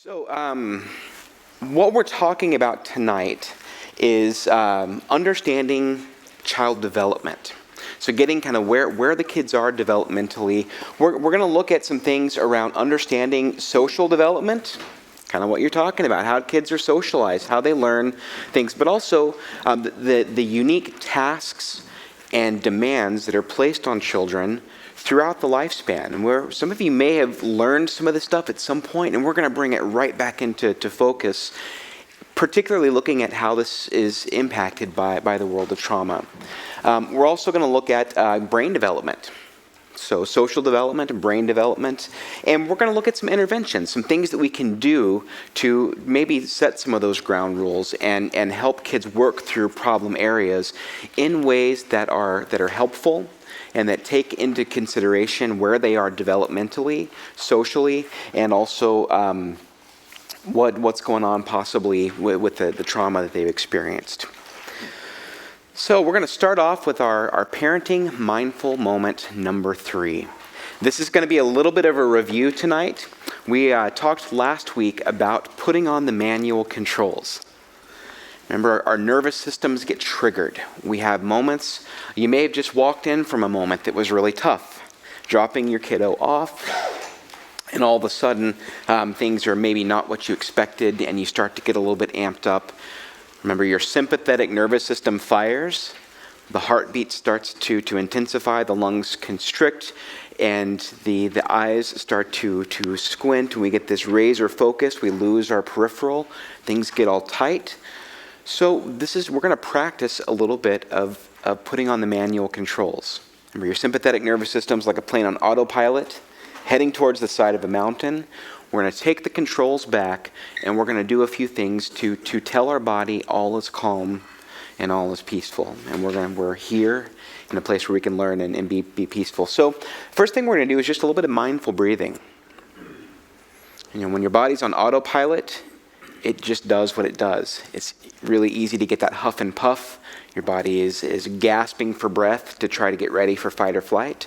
So, what we're talking about tonight is understanding child development. So getting kind of where the kids are developmentally. We're going to look at some things around understanding social development, kind of what you're talking about, how kids are socialized, how they learn things, but also the unique tasks and demands that are placed on children throughout the lifespan, and where some of you may have learned some of this stuff at some point, and we're going to bring it right back into focus, particularly looking at how this is impacted by the world of trauma. We're also going to look at brain development, so social development and brain development, and we're going to look at some interventions, some things that we can do to maybe set some of those ground rules and help kids work through problem areas in ways that are helpful and that take into consideration where they are developmentally, socially, and also what's going on possibly with the trauma that they've experienced. So we're going to start off with our parenting mindful moment number 3. This is going to be a little bit of a review tonight. We talked last week about putting on the manual controls. Remember, our nervous systems get triggered. We have moments. You may have just walked in from a moment that was really tough, dropping your kiddo off, and all of a sudden things are maybe not what you expected, and you start to get a little bit amped up. Remember, your sympathetic nervous system fires, the heartbeat starts to intensify, the lungs constrict, and the eyes start to squint, and we get this razor focus, we lose our peripheral, things get all tight. So we're going to practice a little bit of putting on the manual controls. Remember, your sympathetic nervous system's like a plane on autopilot, heading towards the side of a mountain. We're going to take the controls back, and we're going to do a few things to tell our body all is calm and all is peaceful. And we're here in a place where we can learn and be peaceful. So first thing we're going to do is just a little bit of mindful breathing. When your body's on autopilot, it just does what it does. It's really easy to get that huff and puff. Your body is gasping for breath to try to get ready for fight or flight.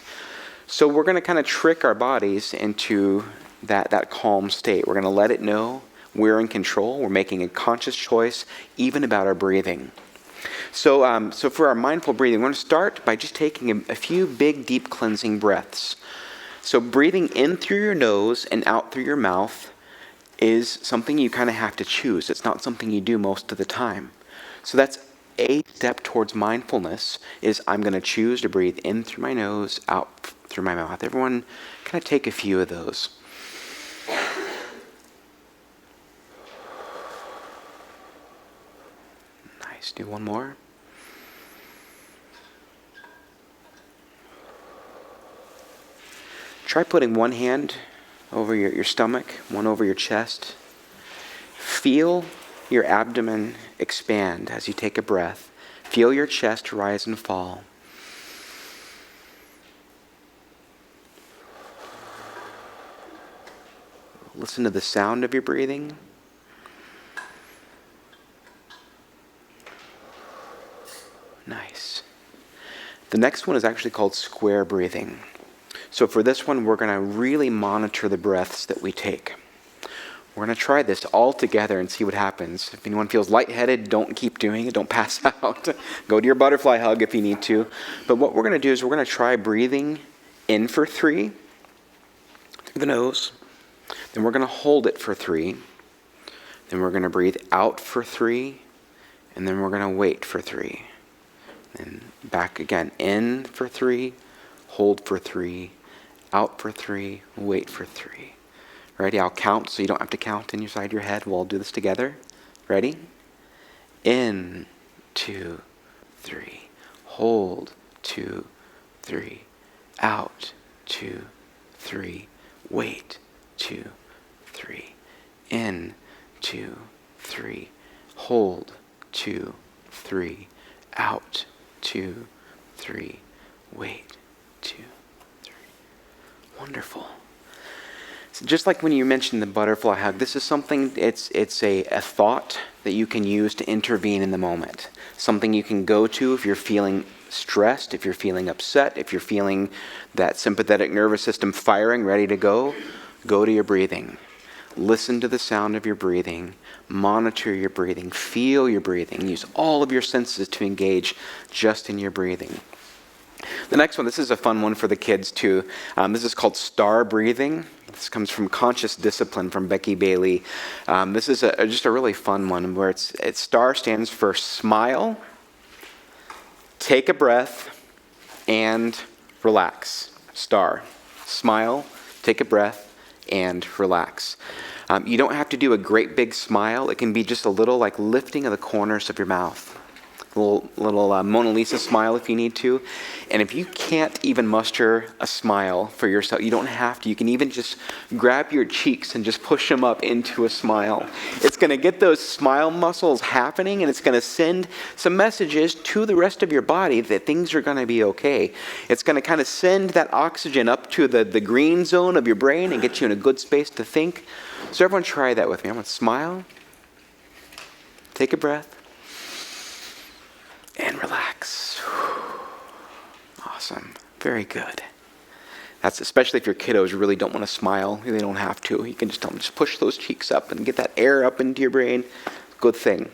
So we're going to kind of trick our bodies into that calm state. We're going to let it know we're in control. We're making a conscious choice, even about our breathing. So for our mindful breathing, we're going to start by just taking a few big, deep cleansing breaths. So breathing in through your nose and out through your mouth is something you kind of have to choose. It's not something you do most of the time. So that's a step towards mindfulness, is I'm going to choose to breathe in through my nose, out through my mouth. Everyone kind of take a few of those. Nice. Do one more. Try putting one hand over your stomach, one over your chest. Feel your abdomen expand as you take a breath. Feel your chest rise and fall. Listen to the sound of your breathing. Nice. The next one is actually called square breathing. So for this one, we're going to really monitor the breaths that we take. We're going to try this all together and see what happens. If anyone feels lightheaded, don't keep doing it. Don't pass out. Go to your butterfly hug if you need to. But what we're going to do is we're going to try breathing in for 3 through the nose. Then we're going to hold it for 3. Then we're going to breathe out for 3. And then we're going to wait for 3. And back again. In for 3. Hold for 3. Out for 3. Wait for 3. Ready? I'll count so you don't have to count inside your head. We'll all do this together. Ready? In, 2, 3. Hold, 2, 3. Out, 2, 3. Wait, 2, 3. In, 2, 3. Hold, 2, 3. Out, 2, 3. Wait, 2, 3. Wonderful. So just like when you mentioned the butterfly hug, this is something, it's a thought that you can use to intervene in the moment. Something you can go to if you're feeling stressed, if you're feeling upset, if you're feeling that sympathetic nervous system firing, ready to go to your breathing. Listen to the sound of your breathing. Monitor your breathing. Feel your breathing. Use all of your senses to engage just in your breathing. The next one, this is a fun one for the kids too. This is called star breathing. This comes from Conscious Discipline from Becky Bailey. This is just a really fun one where STAR stands for smile, take a breath, and relax. STAR. Smile, take a breath, and relax. You don't have to do a great big smile. It can be just a little like lifting of the corners of your mouth. Little Mona Lisa smile if you need to. And if you can't even muster a smile for yourself, you don't have to. You can even just grab your cheeks and just push them up into a smile. It's going to get those smile muscles happening, and it's going to send some messages to the rest of your body that things are going to be okay. It's going to kind of send that oxygen up to the green zone of your brain and get you in a good space to think. So everyone try that with me. I'm going to smile, take a breath, and relax. Awesome. Very good. That's especially if your kiddos really don't want to smile. They don't have to. You can just tell them, just push those cheeks up and get that air up into your brain. Good thing.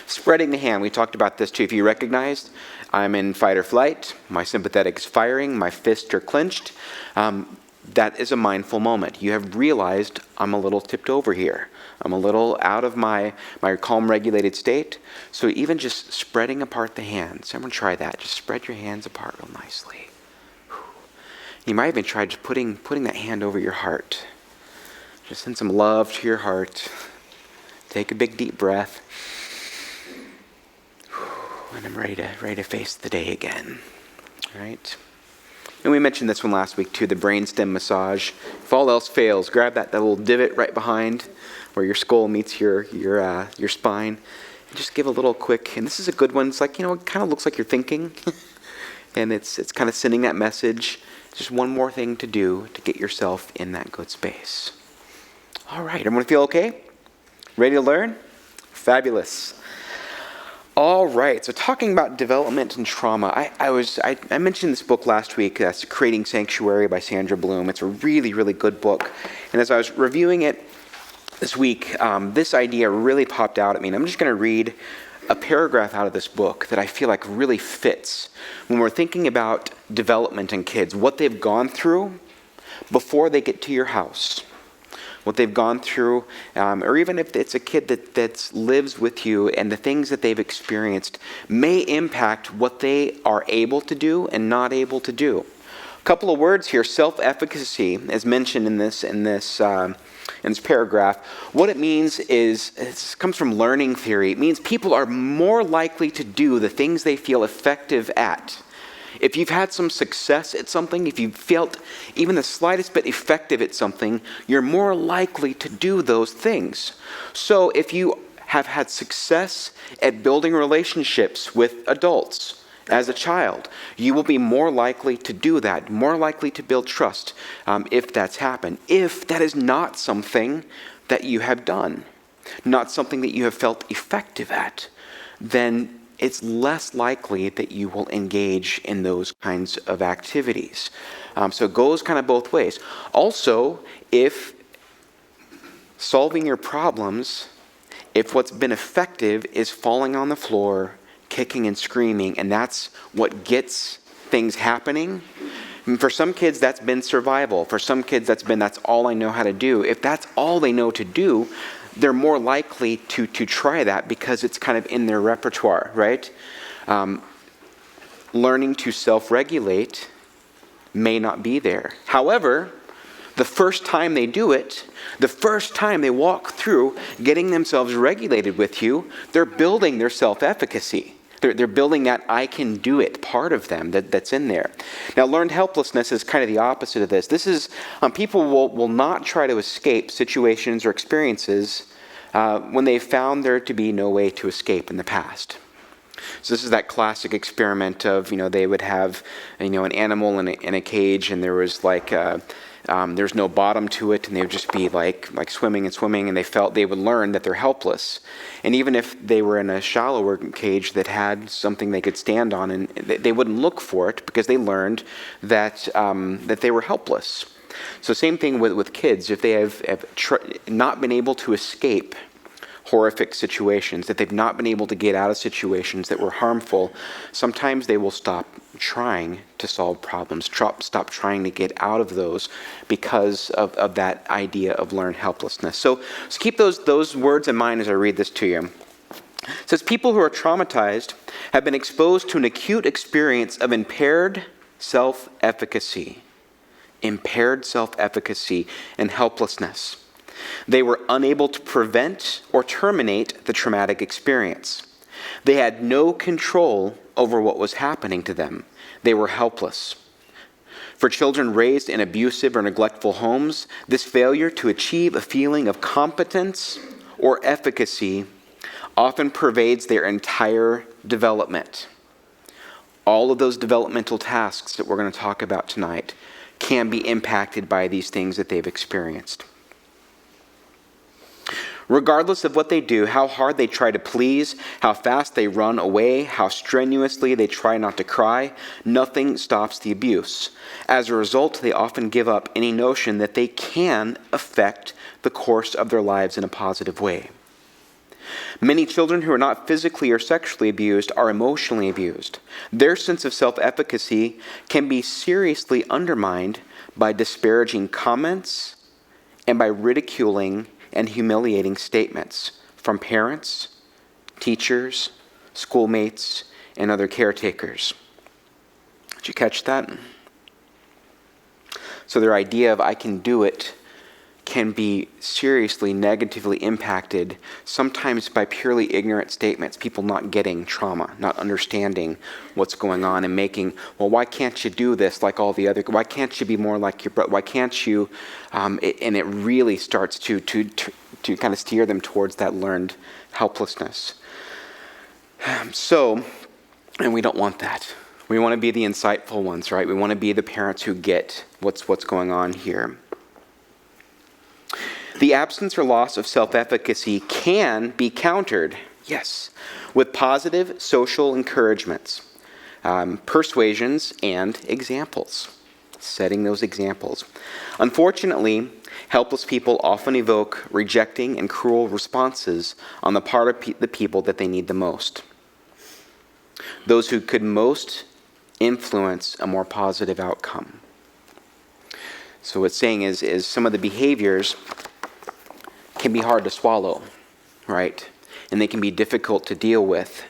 Spreading the hand. We talked about this too. If you recognized, I'm in fight or flight. My sympathetic is firing. My fists are clenched. That is a mindful moment. You have realized I'm a little tipped over here. I'm a little out of my calm, regulated state. So even just spreading apart the hands. Everyone try that. Just spread your hands apart real nicely. You might even try just putting that hand over your heart. Just send some love to your heart. Take a big deep breath. And I'm ready to face the day again. All right? And we mentioned this one last week too, the brainstem massage. If all else fails, grab that little divot right behind where your skull meets your spine, and just give a little quick. And this is a good one. It's like, it kind of looks like you're thinking, and it's kind of sending that message. Just one more thing to do to get yourself in that good space. All right, everyone feel okay? Ready to learn? Fabulous. All right, so talking about development and trauma, I mentioned this book last week, Creating Sanctuary by Sandra Bloom. It's a really, really good book. And as I was reviewing it this week, this idea really popped out at me. And I'm just going to read a paragraph out of this book that I feel like really fits when we're thinking about development in kids, what they've gone through before they get to your house. What they've gone through, or even if it's a kid that lives with you and the things that they've experienced may impact what they are able to do and not able to do. A couple of words here. Self-efficacy, as mentioned in this paragraph. What it means is, it comes from learning theory. It means people are more likely to do the things they feel effective at. If you've had some success at something, if you've felt even the slightest bit effective at something, you're more likely to do those things. So if you have had success at building relationships with adults as a child, you will be more likely to do that, more likely to build trust if that's happened. If that is not something that you have done, not something that you have felt effective at, then it's less likely that you will engage in those kinds of activities. So it goes kind of both ways. Also, if solving your problems, if what's been effective is falling on the floor, kicking and screaming, and that's what gets things happening, and for some kids that's been survival. For some kids that's all I know how to do. If that's all they know to do, they're more likely to try that because it's kind of in their repertoire, right? Learning to self-regulate may not be there. However, the first time they do it, the first time they walk through getting themselves regulated with you, they're building their self-efficacy. They're building that I can do it part of them that's in there. Now, learned helplessness is kind of the opposite of this. This is, people will not try to escape situations or experiences when they've found there to be no way to escape in the past. So this is that classic experiment of, they would have, an animal in a cage, and there was there's no bottom to it, and they would just be like swimming and swimming, and they would learn that they're helpless. And even if they were in a shallower cage that had something they could stand on, and they wouldn't look for it because they learned that they were helpless. So same thing with kids. If they have not been able to escape horrific situations, that they've not been able to get out of situations that were harmful, sometimes they will stop trying to solve problems, stop trying to get out of those because of that idea of learned helplessness. So keep those words in mind as I read this to you. It says, people who are traumatized have been exposed to an acute experience of impaired self-efficacy and helplessness. They were unable to prevent or terminate the traumatic experience. They had no control over what was happening to them. They were helpless. For children raised in abusive or neglectful homes, this failure to achieve a feeling of competence or efficacy often pervades their entire development. All of those developmental tasks that we're going to talk about tonight can be impacted by these things that they've experienced. Regardless of what they do, how hard they try to please, how fast they run away, how strenuously they try not to cry, nothing stops the abuse. As a result, they often give up any notion that they can affect the course of their lives in a positive way. Many children who are not physically or sexually abused are emotionally abused. Their sense of self-efficacy can be seriously undermined by disparaging comments and by ridiculing and humiliating statements from parents, teachers, schoolmates, and other caretakers. Did you catch that? So their idea of I can do it can be seriously negatively impacted, sometimes by purely ignorant statements, people not getting trauma, not understanding what's going on and making, well, why can't you do this like all the other, why can't you be more like your brother, why can't you, and it really starts to kind of steer them towards that learned helplessness. And we don't want that. We want to be the insightful ones, right? We want to be the parents who get what's going on here. The absence or loss of self-efficacy can be countered, yes, with positive social encouragements, persuasions, and examples. Setting those examples. Unfortunately, helpless people often evoke rejecting and cruel responses on the part of the people that they need the most. Those who could most influence a more positive outcome. So what's saying is some of the behaviors can be hard to swallow, right? And they can be difficult to deal with.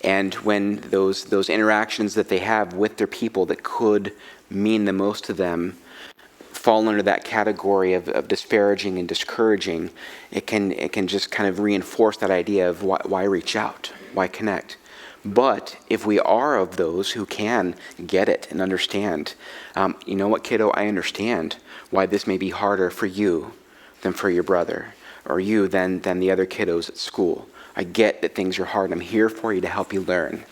And when those interactions that they have with their people that could mean the most to them fall under that category of disparaging and discouraging, it can just kind of reinforce that idea of why reach out, why connect. But if we are of those who can get it and understand, you know what, kiddo, I understand why this may be harder for you than for your brother, or you than the other kiddos at school. I get that things are hard. I'm here for you to help you learn.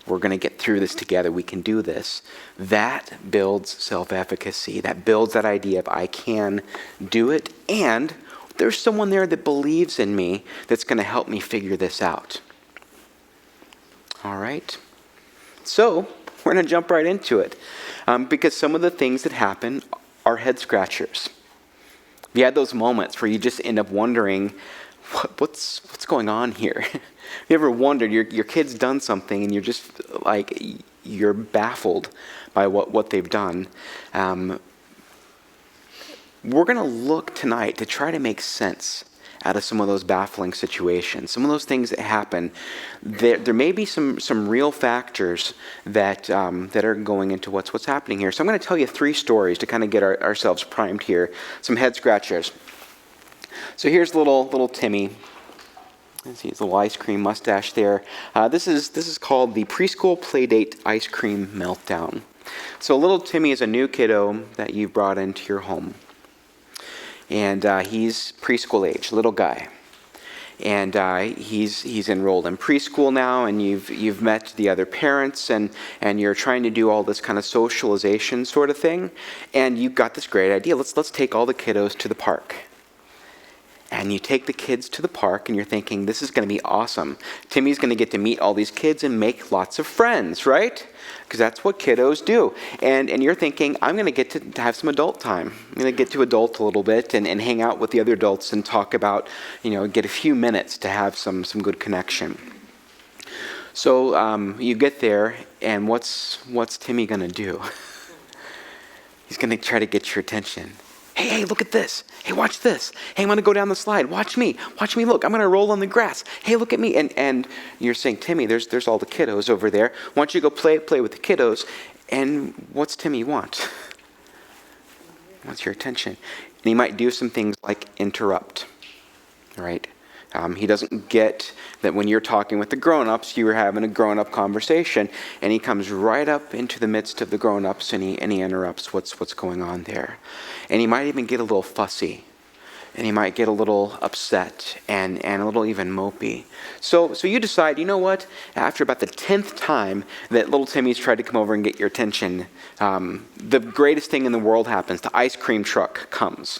We're going to get through this together. We can do this. That builds self-efficacy. That builds that idea of I can do it, and there's someone there that believes in me that's going to help me figure this out. All right. So we're going to jump right into it, because some of the things that happen are head scratchers. You had those moments where you just end up wondering, what's going on here? You ever wondered, your kid's done something and you're just like, you're baffled by what they've done. We're going to look tonight to try to make sense out of some of those baffling situations, some of those things that happen. There may be some real factors that are going into what's happening here. So I'm going to tell you 3 stories to kind of get ourselves primed here. Some head scratchers. So here's little Timmy. Let's see his little ice cream mustache there. This is called the Preschool Playdate Ice Cream Meltdown. So little Timmy is a new kiddo that you've brought into your home. And he's preschool age, little guy. and he's enrolled in preschool now, and you've met the other parents, and you're trying to do all this kind of socialization sort of thing, and you've got this great idea. Let's take all the kiddos to the park. And you take the kids to the park, and you're thinking, this is going to be awesome. Timmy's going to get to meet all these kids and make lots of friends, right? Because that's what kiddos do. And you're thinking, I'm going to get to have some adult time. I'm going to get to adult a little bit and hang out with the other adults and talk about, get a few minutes to have some good connection. So you get there, and what's Timmy going to do? He's going to try to get your attention. Hey, look at this. Hey, watch this. Hey, I'm going to go down the slide. Watch me. Look, I'm going to roll on the grass. Hey, look at me. And you're saying, Timmy, there's all the kiddos over there. Why don't you go play with the kiddos? And what's Timmy want? Wants your attention. And he might do some things like interrupt, right? He doesn't get that when you're talking with the grown-ups, you were having a grown-up conversation, and he comes right up into the midst of the grown-ups, and he interrupts what's going on there. And he might even get a little fussy, and he might get a little upset and a little even mopey. So you decide, you know what? After about the 10th time that little Timmy's tried to come over and get your attention, the greatest thing in the world happens. The ice cream truck comes.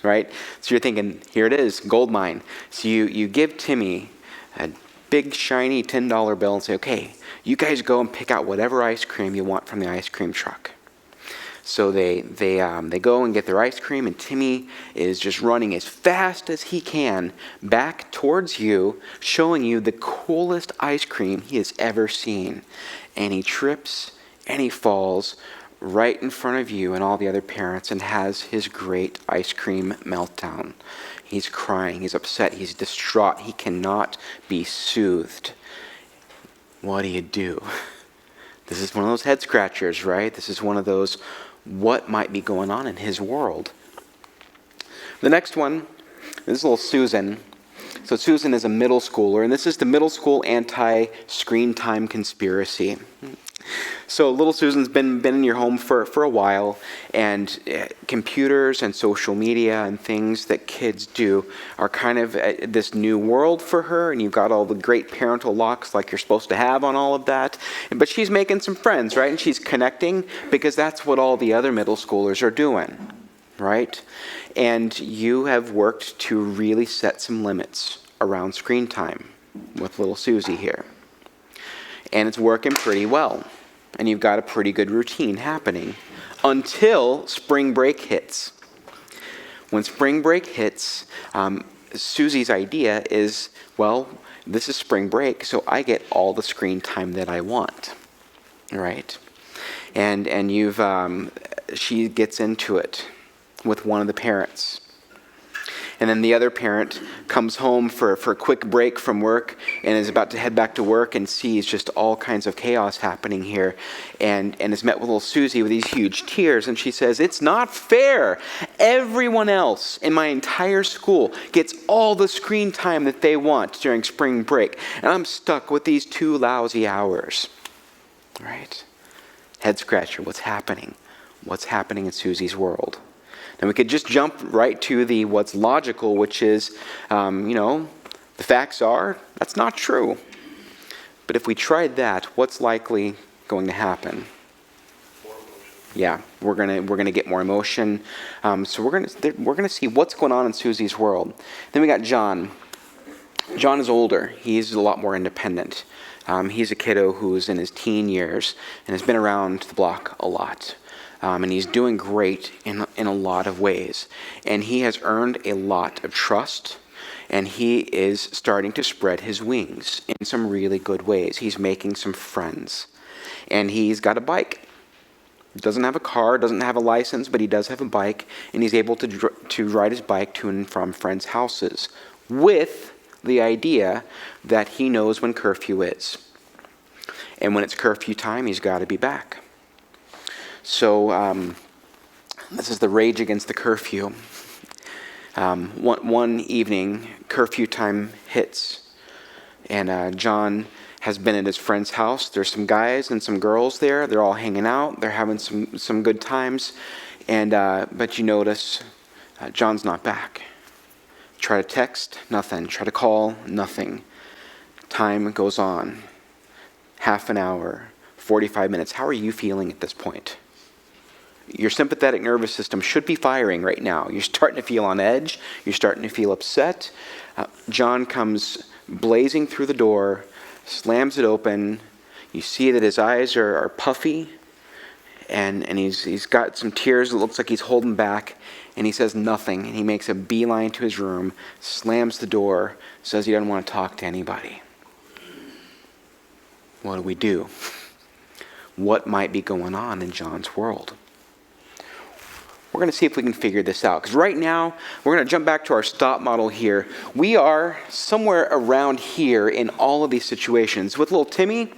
Right? So you're thinking, here it is, gold mine. So you give Timmy a big, shiny $10 bill and say, okay, you guys go and pick out whatever ice cream you want from the ice cream truck. So they go and get their ice cream, and Timmy is just running as fast as he can back towards you, showing you the coolest ice cream he has ever seen. And he trips and he falls right in front of you and all the other parents and has his great ice cream meltdown. He's crying, he's upset, he's distraught, he cannot be soothed. What do? This is one of those head scratchers, right? This is one of those, what might be going on in his world? The next one, this is little Susan. So Susan is a middle schooler, and this is the middle school anti-screen-time conspiracy. So little Susan's been in your home for a while, and computers and social media and things that kids do are kind of this new world for her, and you've got all the great parental locks like you're supposed to have on all of that. But she's making some friends, right? And she's connecting because that's what all the other middle schoolers are doing, right? And you have worked to really set some limits around screen time with little Susie here. And it's working pretty well. And you've got a pretty good routine happening until spring break hits. When spring break hits, Susie's idea is, well, this is spring break, so I get all the screen time that I want, right? And she gets into it with one of the parents. And then the other parent comes home for a quick break from work and is about to head back to work and sees just all kinds of chaos happening here and is met with little Susie with these huge tears. And she says, it's not fair. Everyone else in my entire school gets all the screen time that they want during spring break. And I'm stuck with these 2 lousy hours. Right? Head scratcher, what's happening? What's happening in Susie's world? And we could just jump right to what's logical, which is, the facts are, that's not true. But if we tried that, what's likely going to happen? Yeah, we're gonna get more emotion. So we're gonna see what's going on in Susie's world. Then we got John. John is older. He's a lot more independent. He's a kiddo who's in his teen years and has been around the block a lot. And he's doing great in a lot of ways. And he has earned a lot of trust, and he is starting to spread his wings in some really good ways. He's making some friends. And he's got a bike. Doesn't have a car, doesn't have a license, but he does have a bike, and he's able to ride his bike to and from friends' houses with the idea that he knows when curfew is. And when it's curfew time, he's got to be back. So this is the rage against the curfew. One evening, curfew time hits, and John has been at his friend's house. There's some guys and some girls there. They're all hanging out. They're having some good times, but you notice John's not back. Try to text, nothing. Try to call, nothing. Time goes on. Half an hour, 45 minutes. How are you feeling at this point? Your sympathetic nervous system should be firing right now. You're starting to feel on edge. You're starting to feel upset. John comes blazing through the door, slams it open. You see that his eyes are puffy, and he's got some tears. It looks like he's holding back, and he says nothing. And he makes a beeline to his room, slams the door, says he doesn't want to talk to anybody. What do we do? What might be going on in John's world? We're going to see if we can figure this out. Because right now, we're going to jump back to our stop model here. We are somewhere around here in all of these situations. With little Timmy,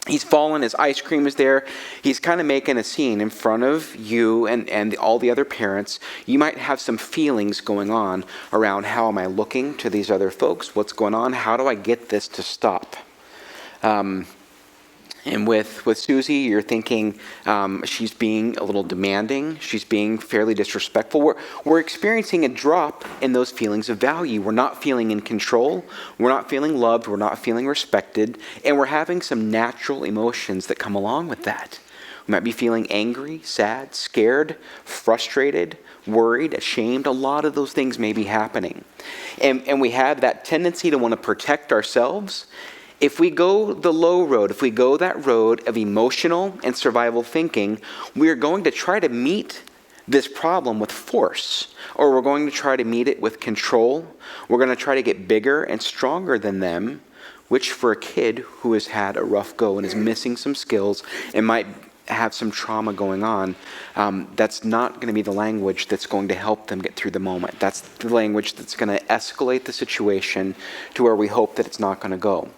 he's fallen, his ice cream is there. He's kind of making a scene in front of you and all the other parents. You might have some feelings going on around, how am I looking to these other folks? What's going on? How do I get this to stop? And with Susie, you're thinking she's being a little demanding. She's being fairly disrespectful. We're experiencing a drop in those feelings of value. We're not feeling in control. We're not feeling loved. We're not feeling respected. And we're having some natural emotions that come along with that. We might be feeling angry, sad, scared, frustrated, worried, ashamed. A lot of those things may be happening. And we have that tendency to want to protect ourselves. If we go the low road, if we go that road of emotional and survival thinking, we're going to try to meet this problem with force, or we're going to try to meet it with control. We're going to try to get bigger and stronger than them, which for a kid who has had a rough go and is missing some skills and might have some trauma going on, that's not going to be the language that's going to help them get through the moment. That's the language that's going to escalate the situation to where we hope that it's not going to go.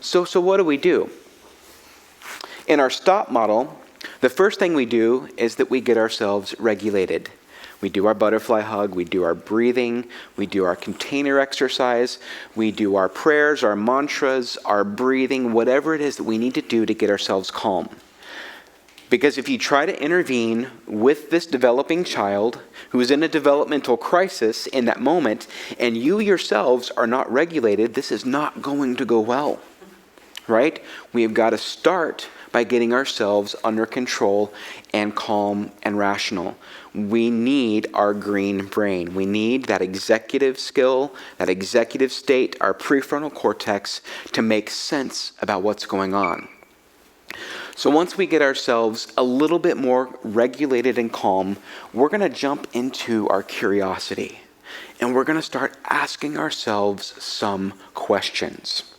So what do? In our stop model, the first thing we do is that we get ourselves regulated. We do our butterfly hug, we do our breathing, we do our container exercise, we do our prayers, our mantras, our breathing, whatever it is that we need to do to get ourselves calm. Because if you try to intervene with this developing child who is in a developmental crisis in that moment, and you yourselves are not regulated, this is not going to go well. Right? We have got to start by getting ourselves under control and calm and rational. We need our green brain. We need that executive skill, that executive state, our prefrontal cortex to make sense about what's going on. So once we get ourselves a little bit more regulated and calm, we're going to jump into our curiosity. And we're going to start asking ourselves some questions.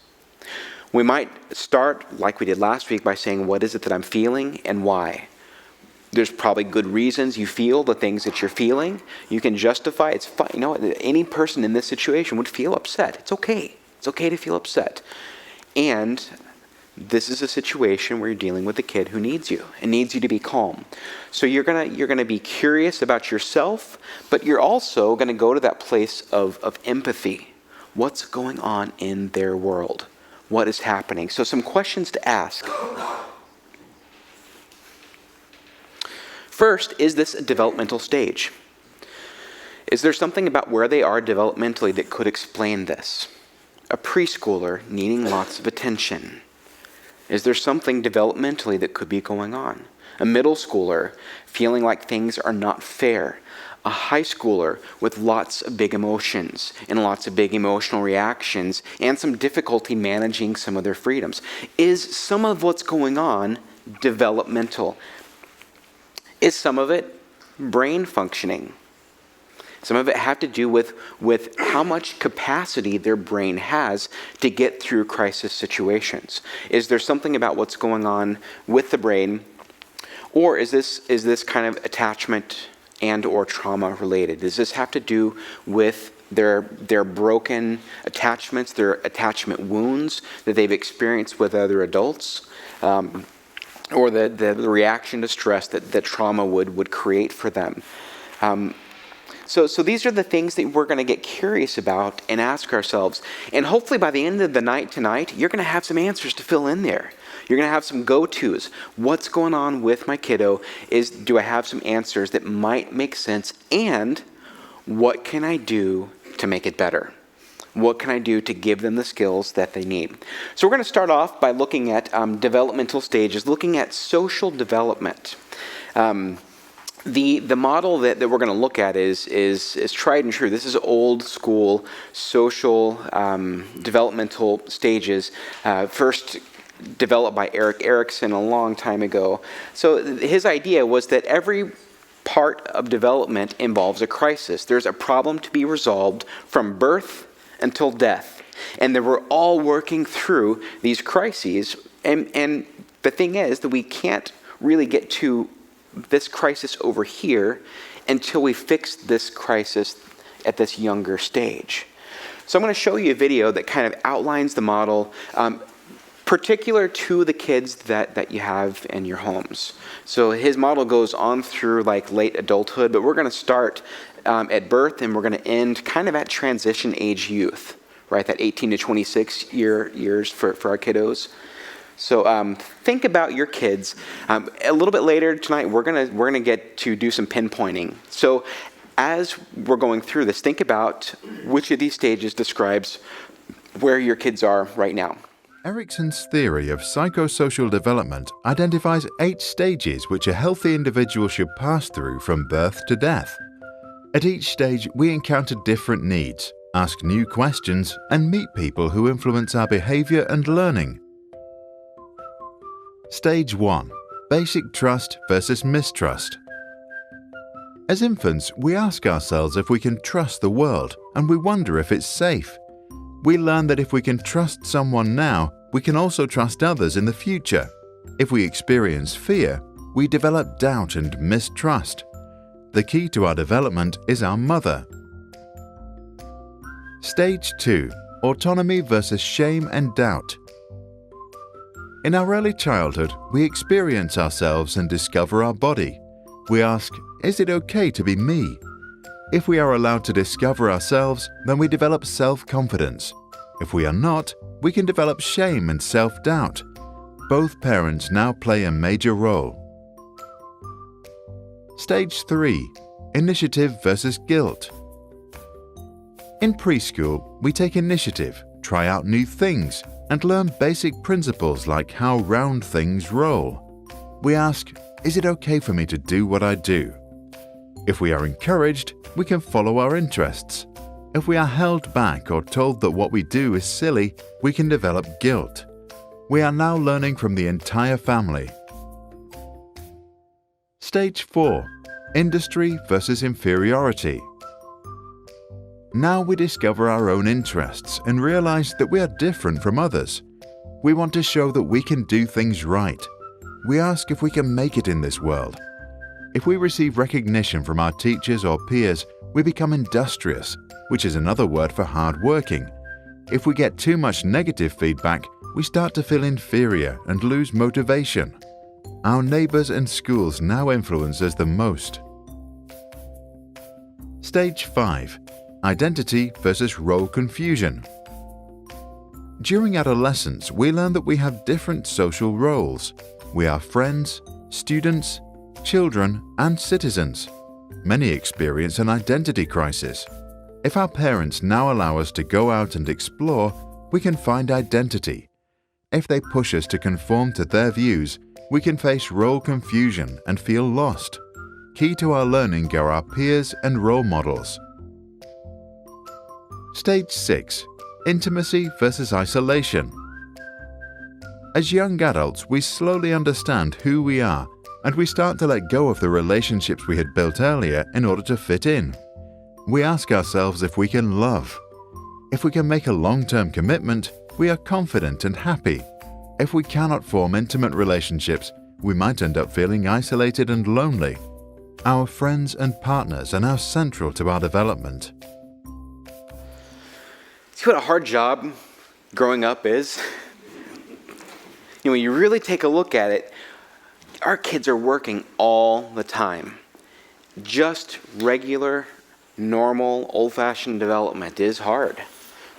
We might start, like we did last week, by saying, what is it that I'm feeling and why? There's probably good reasons you feel the things that you're feeling. You can justify, it's fine. You know, any person in this situation would feel upset. It's okay. It's okay to feel upset. And this is a situation where you're dealing with a kid who needs you and needs you to be calm. So you're gonna be curious about yourself, but you're also gonna go to that place of empathy. What's going on in their world? What is happening? So some questions to ask. First, is this a developmental stage? Is there something about where they are developmentally that could explain this? A preschooler needing lots of attention. Is there something developmentally that could be going on? A middle schooler feeling like things are not fair. A high schooler with lots of big emotions and lots of big emotional reactions and some difficulty managing some of their freedoms. Is some of what's going on developmental? Is some of it brain functioning? Some of it have to do with how much capacity their brain has to get through crisis situations. Is there something about what's going on with the brain? Or is this kind of attachment and or trauma related? Does this have to do with their broken attachments, their attachment wounds that they've experienced with other adults? Or the reaction to stress that trauma would create for them? So these are the things that we're going to get curious about and ask ourselves. And hopefully by the end of the night tonight, you're going to have some answers to fill in there. You're going to have some go-tos. What's going on with my kiddo? Do I have some answers that might make sense? And what can I do to make it better? What can I do to give them the skills that they need? So we're going to start off by looking at developmental stages, looking at social development. The model that we're going to look at is tried and true. This is old school social developmental stages, first developed by Erikson a long time ago. So his idea was that every part of development involves a crisis. There's a problem to be resolved from birth until death. And that we're all working through these crises. And the thing is that we can't really get to this crisis over here until we fix this crisis at this younger stage. So I'm going to show you a video that kind of outlines the model, particular to the kids that you have in your homes. So his model goes on through like late adulthood, but we're going to start at birth and we're going to end kind of at transition age youth, right? That 18 to 26 years for our kiddos. So think about your kids. A little bit later tonight, we're gonna get to do some pinpointing. So as we're going through this, think about which of these stages describes where your kids are right now. Erikson's theory of psychosocial development identifies 8 stages which a healthy individual should pass through from birth to death. At each stage, we encounter different needs, ask new questions, and meet people who influence our behavior and learning. Stage 1. Basic trust versus mistrust. As infants, we ask ourselves if we can trust the world, and we wonder if it's safe. We learn that if we can trust someone now, we can also trust others in the future. If we experience fear, we develop doubt and mistrust. The key to our development is our mother. Stage 2. Autonomy versus shame and doubt. In our early childhood, we experience ourselves and discover our body. We ask, is it okay to be me? If we are allowed to discover ourselves, then we develop self-confidence. If we are not, we can develop shame and self-doubt. Both parents now play a major role. Stage 3. Initiative versus guilt. In preschool, we take initiative, try out new things, and learn basic principles like how round things roll. We ask, is it okay for me to do what I do? If we are encouraged, we can follow our interests. If we are held back or told that what we do is silly, we can develop guilt. We are now learning from the entire family. Stage 4. Industry versus inferiority. Now we discover our own interests and realize that we are different from others. We want to show that we can do things right. We ask if we can make it in this world. If we receive recognition from our teachers or peers, we become industrious, which is another word for hard-working. If we get too much negative feedback, we start to feel inferior and lose motivation. Our neighbors and schools now influence us the most. Stage 5. Identity versus role confusion. During adolescence, we learn that we have different social roles. We are friends, students, children, and citizens. Many experience an identity crisis. If our parents now allow us to go out and explore, we can find identity. If they push us to conform to their views, we can face role confusion and feel lost. Key to our learning are our peers and role models. Stage 6. Intimacy versus isolation. As young adults, we slowly understand who we are, and we start to let go of the relationships we had built earlier in order to fit in. We ask ourselves if we can love. If we can make a long-term commitment, we are confident and happy. If we cannot form intimate relationships, we might end up feeling isolated and lonely. Our friends and partners are now central to our development. See what a hard job growing up is? When you really take a look at it, our kids are working all the time. Just regular, normal, old-fashioned development is hard.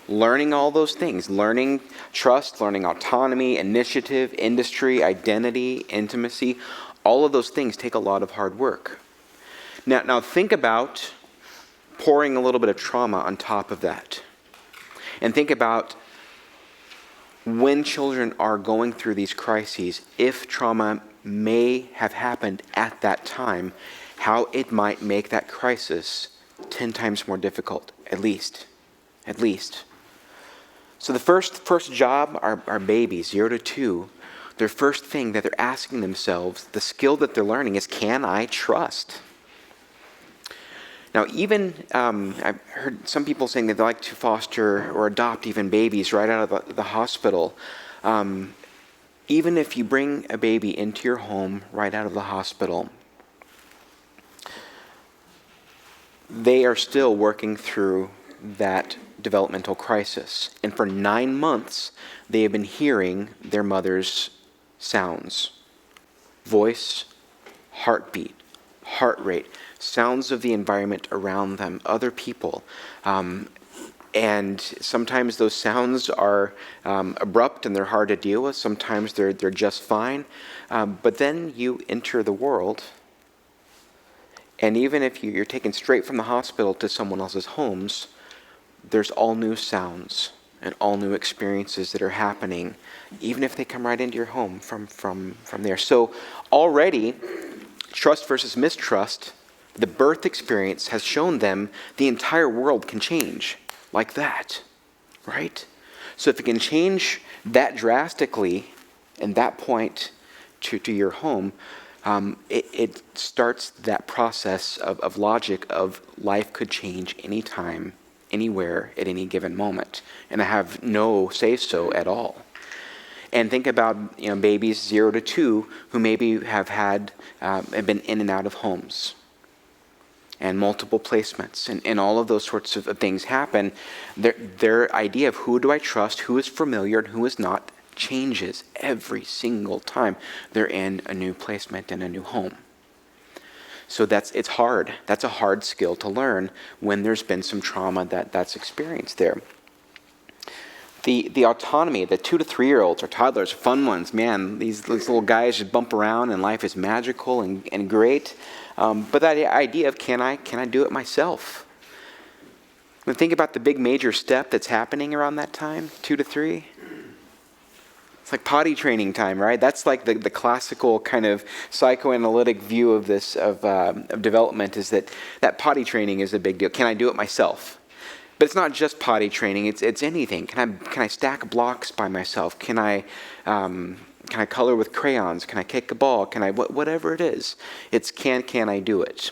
Learning all those things, learning trust, learning autonomy, initiative, industry, identity, intimacy, all of those things take a lot of hard work. Now think about pouring a little bit of trauma on top of that. And think about when children are going through these crises, if trauma may have happened at that time, how it might make that crisis 10 times more difficult, at least. So the first job, our babies, 0 to 2, their first thing that they're asking themselves, the skill that they're learning is, can I trust? Now, even, I've heard some people saying that they like to foster or adopt even babies right out of the hospital. Even if you bring a baby into your home right out of the hospital, they are still working through that developmental crisis. And for 9 months, they have been hearing their mother's sounds. Voice, heartbeat, heart rate, sounds of the environment around them, other people. And sometimes those sounds are abrupt and they're hard to deal with. Sometimes they're just fine. But then you enter the world, and even if you're taken straight from the hospital to someone else's homes, there's all new sounds and all new experiences that are happening, even if they come right into your home from there. So already, trust versus mistrust, the birth experience has shown them the entire world can change like that, right? So if it can change that drastically and that point to your home, it starts that process of logic of life could change anytime, anywhere, at any given moment. And I have no say-so at all. And think about babies 0 to 2 who maybe have been in and out of homes, and multiple placements, and all of those sorts of things happen. Their idea of who do I trust, who is familiar, and who is not, changes every single time they're in a new placement and a new home. So it's hard. That's a hard skill to learn when there's been some trauma that's experienced there. The autonomy, the 2 to 3-year-olds or toddlers, fun ones, man, these little guys just bump around and life is magical and great. But that idea of can I do it myself? When think about the big major step that's happening around that time, 2 to 3. It's like potty training time, right? That's like the classical kind of psychoanalytic view of this of development, is that potty training is a big deal. Can I do it myself? But it's not just potty training. It's anything. Can I stack blocks by myself? Can I color with crayons? Can I kick a ball? Can I whatever it is? It's can I do it?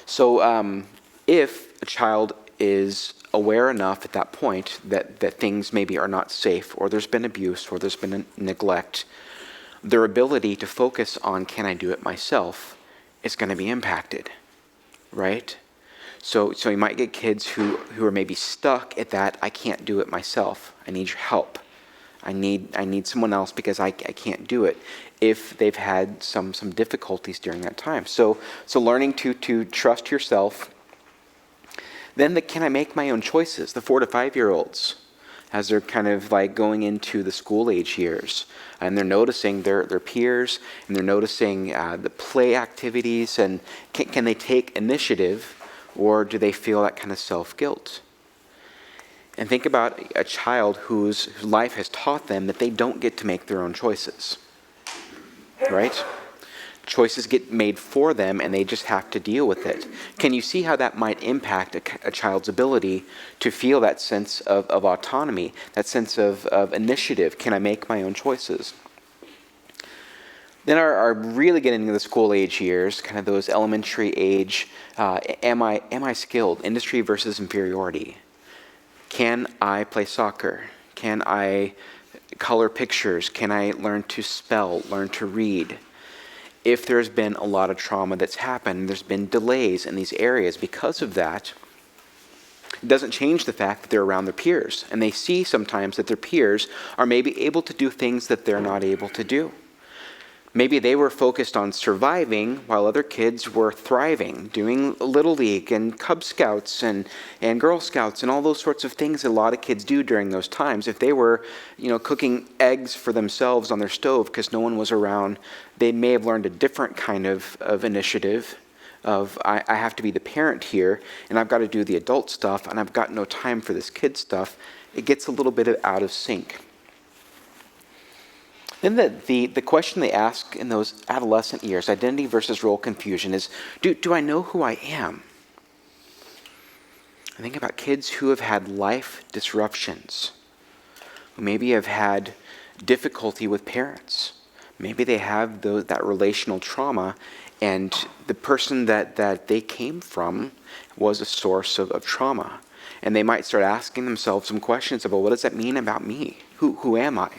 So if a child is aware enough at that point that things maybe are not safe, or there's been abuse, or there's been neglect, their ability to focus on can I do it myself is going to be impacted, right? So you might get kids who are maybe stuck at that, I can't do it myself. I need your help. I need someone else because I can't do it, if they've had some difficulties during that time. So learning to trust yourself. Then can I make my own choices? The 4 to 5-year-olds, as they're kind of like going into the school age years, and they're noticing their peers, and they're noticing the play activities, and can they take initiative, or do they feel that kind of self-guilt? And think about a child whose life has taught them that they don't get to make their own choices, right? Choices get made for them, and they just have to deal with it. Can you see how that might impact a child's ability to feel that sense of autonomy, that sense of initiative? Can I make my own choices? Then our really getting into the school age years, kind of those elementary age, am I skilled? Industry versus inferiority. Can I play soccer? Can I color pictures? Can I learn to spell, learn to read? If there's been a lot of trauma that's happened, there's been delays in these areas because of that, it doesn't change the fact that they're around their peers. And they see sometimes that their peers are maybe able to do things that they're not able to do. Maybe they were focused on surviving while other kids were thriving, doing Little League and Cub Scouts and Girl Scouts and all those sorts of things a lot of kids do during those times. If they were, cooking eggs for themselves on their stove because no one was around, they may have learned a different kind of initiative of I have to be the parent here, and I've got to do the adult stuff, and I've got no time for this kid stuff. It gets a little bit out of sync. Then the question they ask in those adolescent years, identity versus role confusion, is, do I know who I am? I think about kids who have had life disruptions, who maybe have had difficulty with parents. Maybe they have that relational trauma, and the person that they came from was a source of trauma. And they might start asking themselves some questions about, what does that mean about me? Who am I?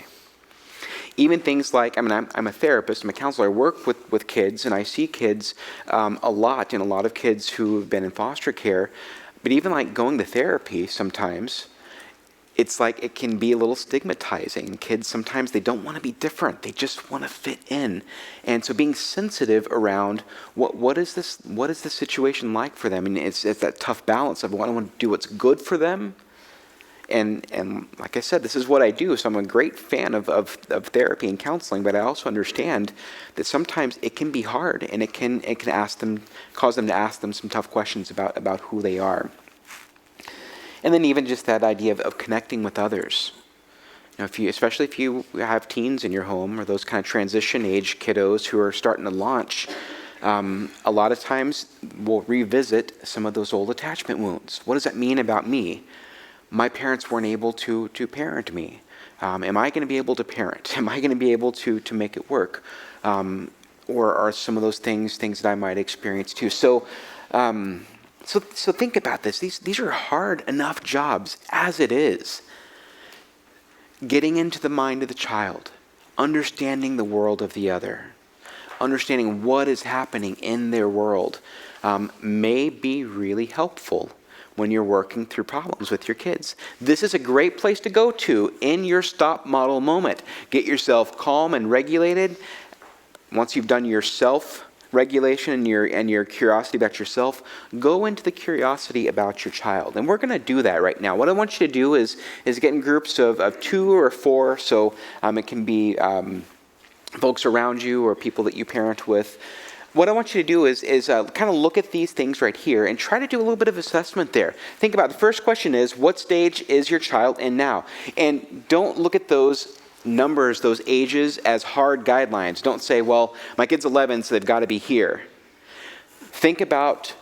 Even things like, I'm a therapist, I'm a counselor, I work with kids, and I see kids a lot, and a lot of kids who have been in foster care, but even like going to therapy sometimes, it's like it can be a little stigmatizing. Kids, sometimes they don't want to be different, they just want to fit in. And so being sensitive around what is the situation like for them, and it's that tough balance of, I want to do what's good for them. And like I said, this is what I do, so I'm a great fan of therapy and counseling, but I also understand that sometimes it can be hard, and it can cause them to ask them some tough questions about who they are. And then even just that idea of connecting with others. Especially if you have teens in your home, or those kind of transition age kiddos who are starting to launch, a lot of times we'll revisit some of those old attachment wounds. What does that mean about me? My parents weren't able to parent me. Am I going to be able to parent? Am I going to be able to make it work? Or are some of those things that I might experience too? So think about this. These are hard enough jobs as it is. Getting into the mind of the child, understanding the world of the other, understanding what is happening in their world, may be really helpful when you're working through problems with your kids. This is a great place to go to in your stop model moment. Get yourself calm and regulated. Once you've done your self-regulation and your curiosity about yourself, go into the curiosity about your child. And we're going to do that right now. What I want you to do is get in groups of 2 or 4, so it can be folks around you or people that you parent with. What I want you to do is kind of look at these things right here and try to do a little bit of assessment there. Think about, the first question is, what stage is your child in now? And don't look at those numbers, those ages, as hard guidelines. Don't say, well, my kid's 11, so they've got to be here. Think about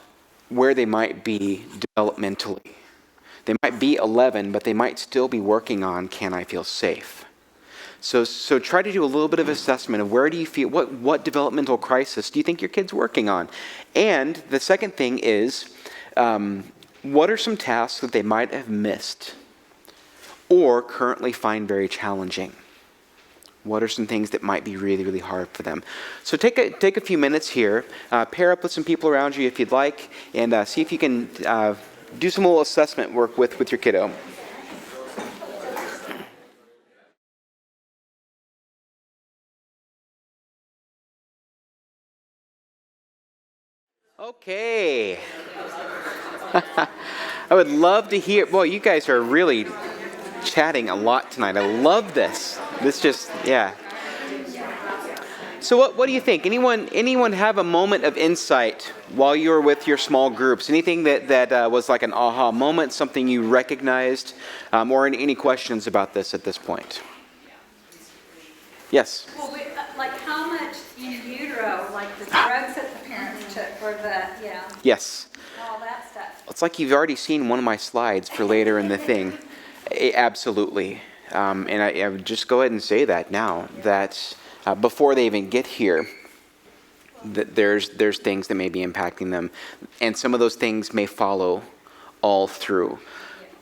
where they might be developmentally. They might be 11, but they might still be working on, can I feel safe? So try to do a little bit of assessment of, where do you feel, what developmental crisis do you think your kid's working on? And the second thing is, what are some tasks that they might have missed or currently find very challenging? What are some things that might be really, really hard for them? So take a few minutes here, pair up with some people around you if you'd like, and see if you can do some little assessment work with your kiddo. Okay. I would love to hear, well, you guys are really chatting a lot tonight. I love this. This just, yeah. So what do you think? Anyone have a moment of insight while you were with your small groups? Anything that was like an aha moment, something you recognized, or any questions about this at this point? Yes? Well, like how much in utero, like the drugs that the parents took, or the, Yes. all that stuff. It's like you've already seen one of my slides for later in the thing. Absolutely. And I would just go ahead and say that now, that before they even get here, that there's things that may be impacting them. And some of those things may follow all through.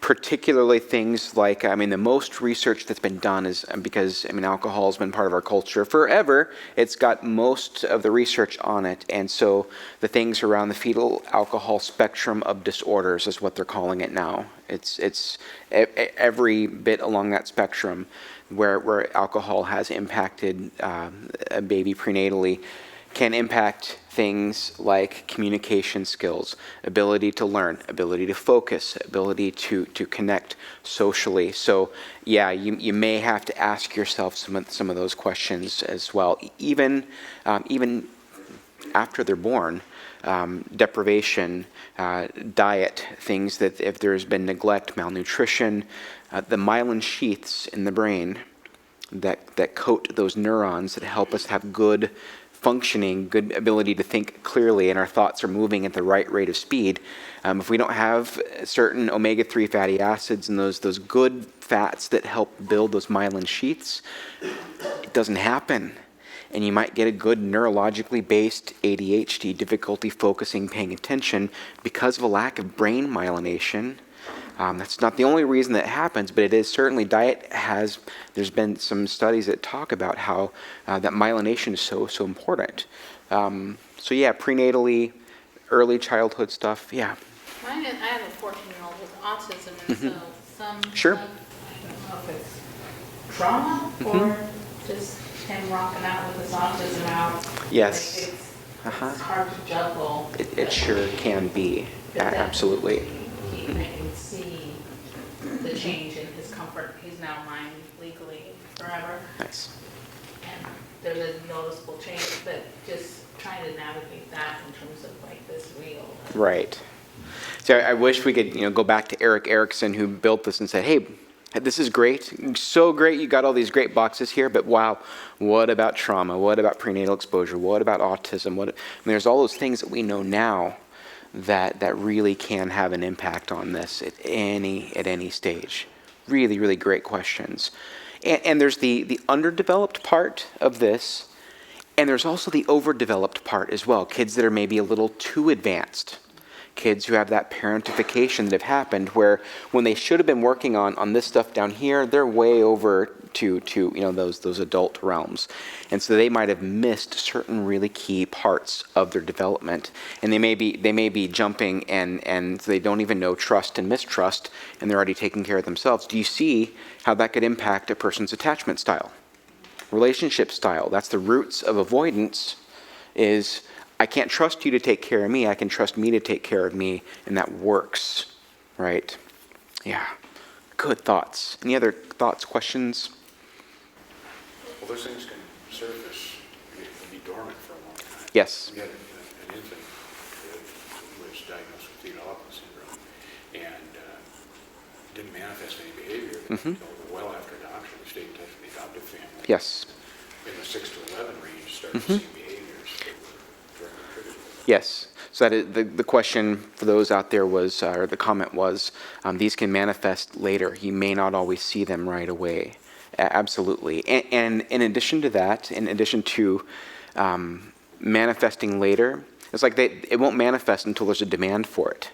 Particularly things like, the most research that's been done is, because, alcohol has been part of our culture forever, it's got most of the research on it. And so the things around the fetal alcohol spectrum of disorders is what they're calling it now. It's every bit along that spectrum where alcohol has impacted a baby prenatally, can impact things like communication skills, ability to learn, ability to focus, ability to connect socially. So yeah, you may have to ask yourself some of those questions as well. Even after they're born. Deprivation, diet, things that if there's been neglect, malnutrition, the myelin sheaths in the brain that coat those neurons that help us have good functioning, good ability to think clearly, and our thoughts are moving at the right rate of speed. If we don't have certain omega-3 fatty acids and those good fats that help build those myelin sheaths, it doesn't happen. And you might get a good neurologically based ADHD, difficulty focusing, paying attention, because of a lack of brain myelination. That's not the only reason that happens, but it is certainly there's been some studies that talk about how that myelination is so important. So yeah, prenatally, early childhood stuff, yeah. I have a 14-year-old with autism, and so some, Sure. I don't know if it's trauma or just him rocking out with his autism out. Yes. Like it's hard to juggle. It sure can be, absolutely. I can see the change in his comfort. He's now mine legally forever. Nice. And there's a noticeable change, but just trying to navigate that in terms of like this wheel. Right. So I wish we could, go back to Erikson, who built this, and said, "Hey, this is great, so great. You got all these great boxes here, but wow, what about trauma? What about prenatal exposure? What about autism? There's all those things that we know now that really can have an impact on this at any stage. Really, really great questions. And there's the underdeveloped part of this, and there's also the overdeveloped part as well. Kids that are maybe a little too advanced. Kids who have that parentification that have happened where when they should have been working on this stuff down here, they're way over to those adult realms. And so they might have missed certain really key parts of their development. And they may be jumping and they don't even know trust and mistrust, and they're already taking care of themselves. Do you see how that could impact a person's attachment style? Relationship style. That's the roots of avoidance is I can't trust you to take care of me. I can trust me to take care of me, and that works, right? Yeah. Good thoughts. Any other thoughts, questions? Well, those things can surface, it can be dormant for a long time. Yes. We had an infant who was diagnosed with fetal alcohol syndrome and didn't manifest any behavior until well after adoption. We stayed in touch with the adoptive family. Yes. In the 6 to 11 range, started seeing behaviors that were directly attributable. Yes. So that is, the question for those out there was, or the comment was, these can manifest later. You may not always see them right away. Absolutely. And in addition to that, in addition to manifesting later, it's like it won't manifest until there's a demand for it.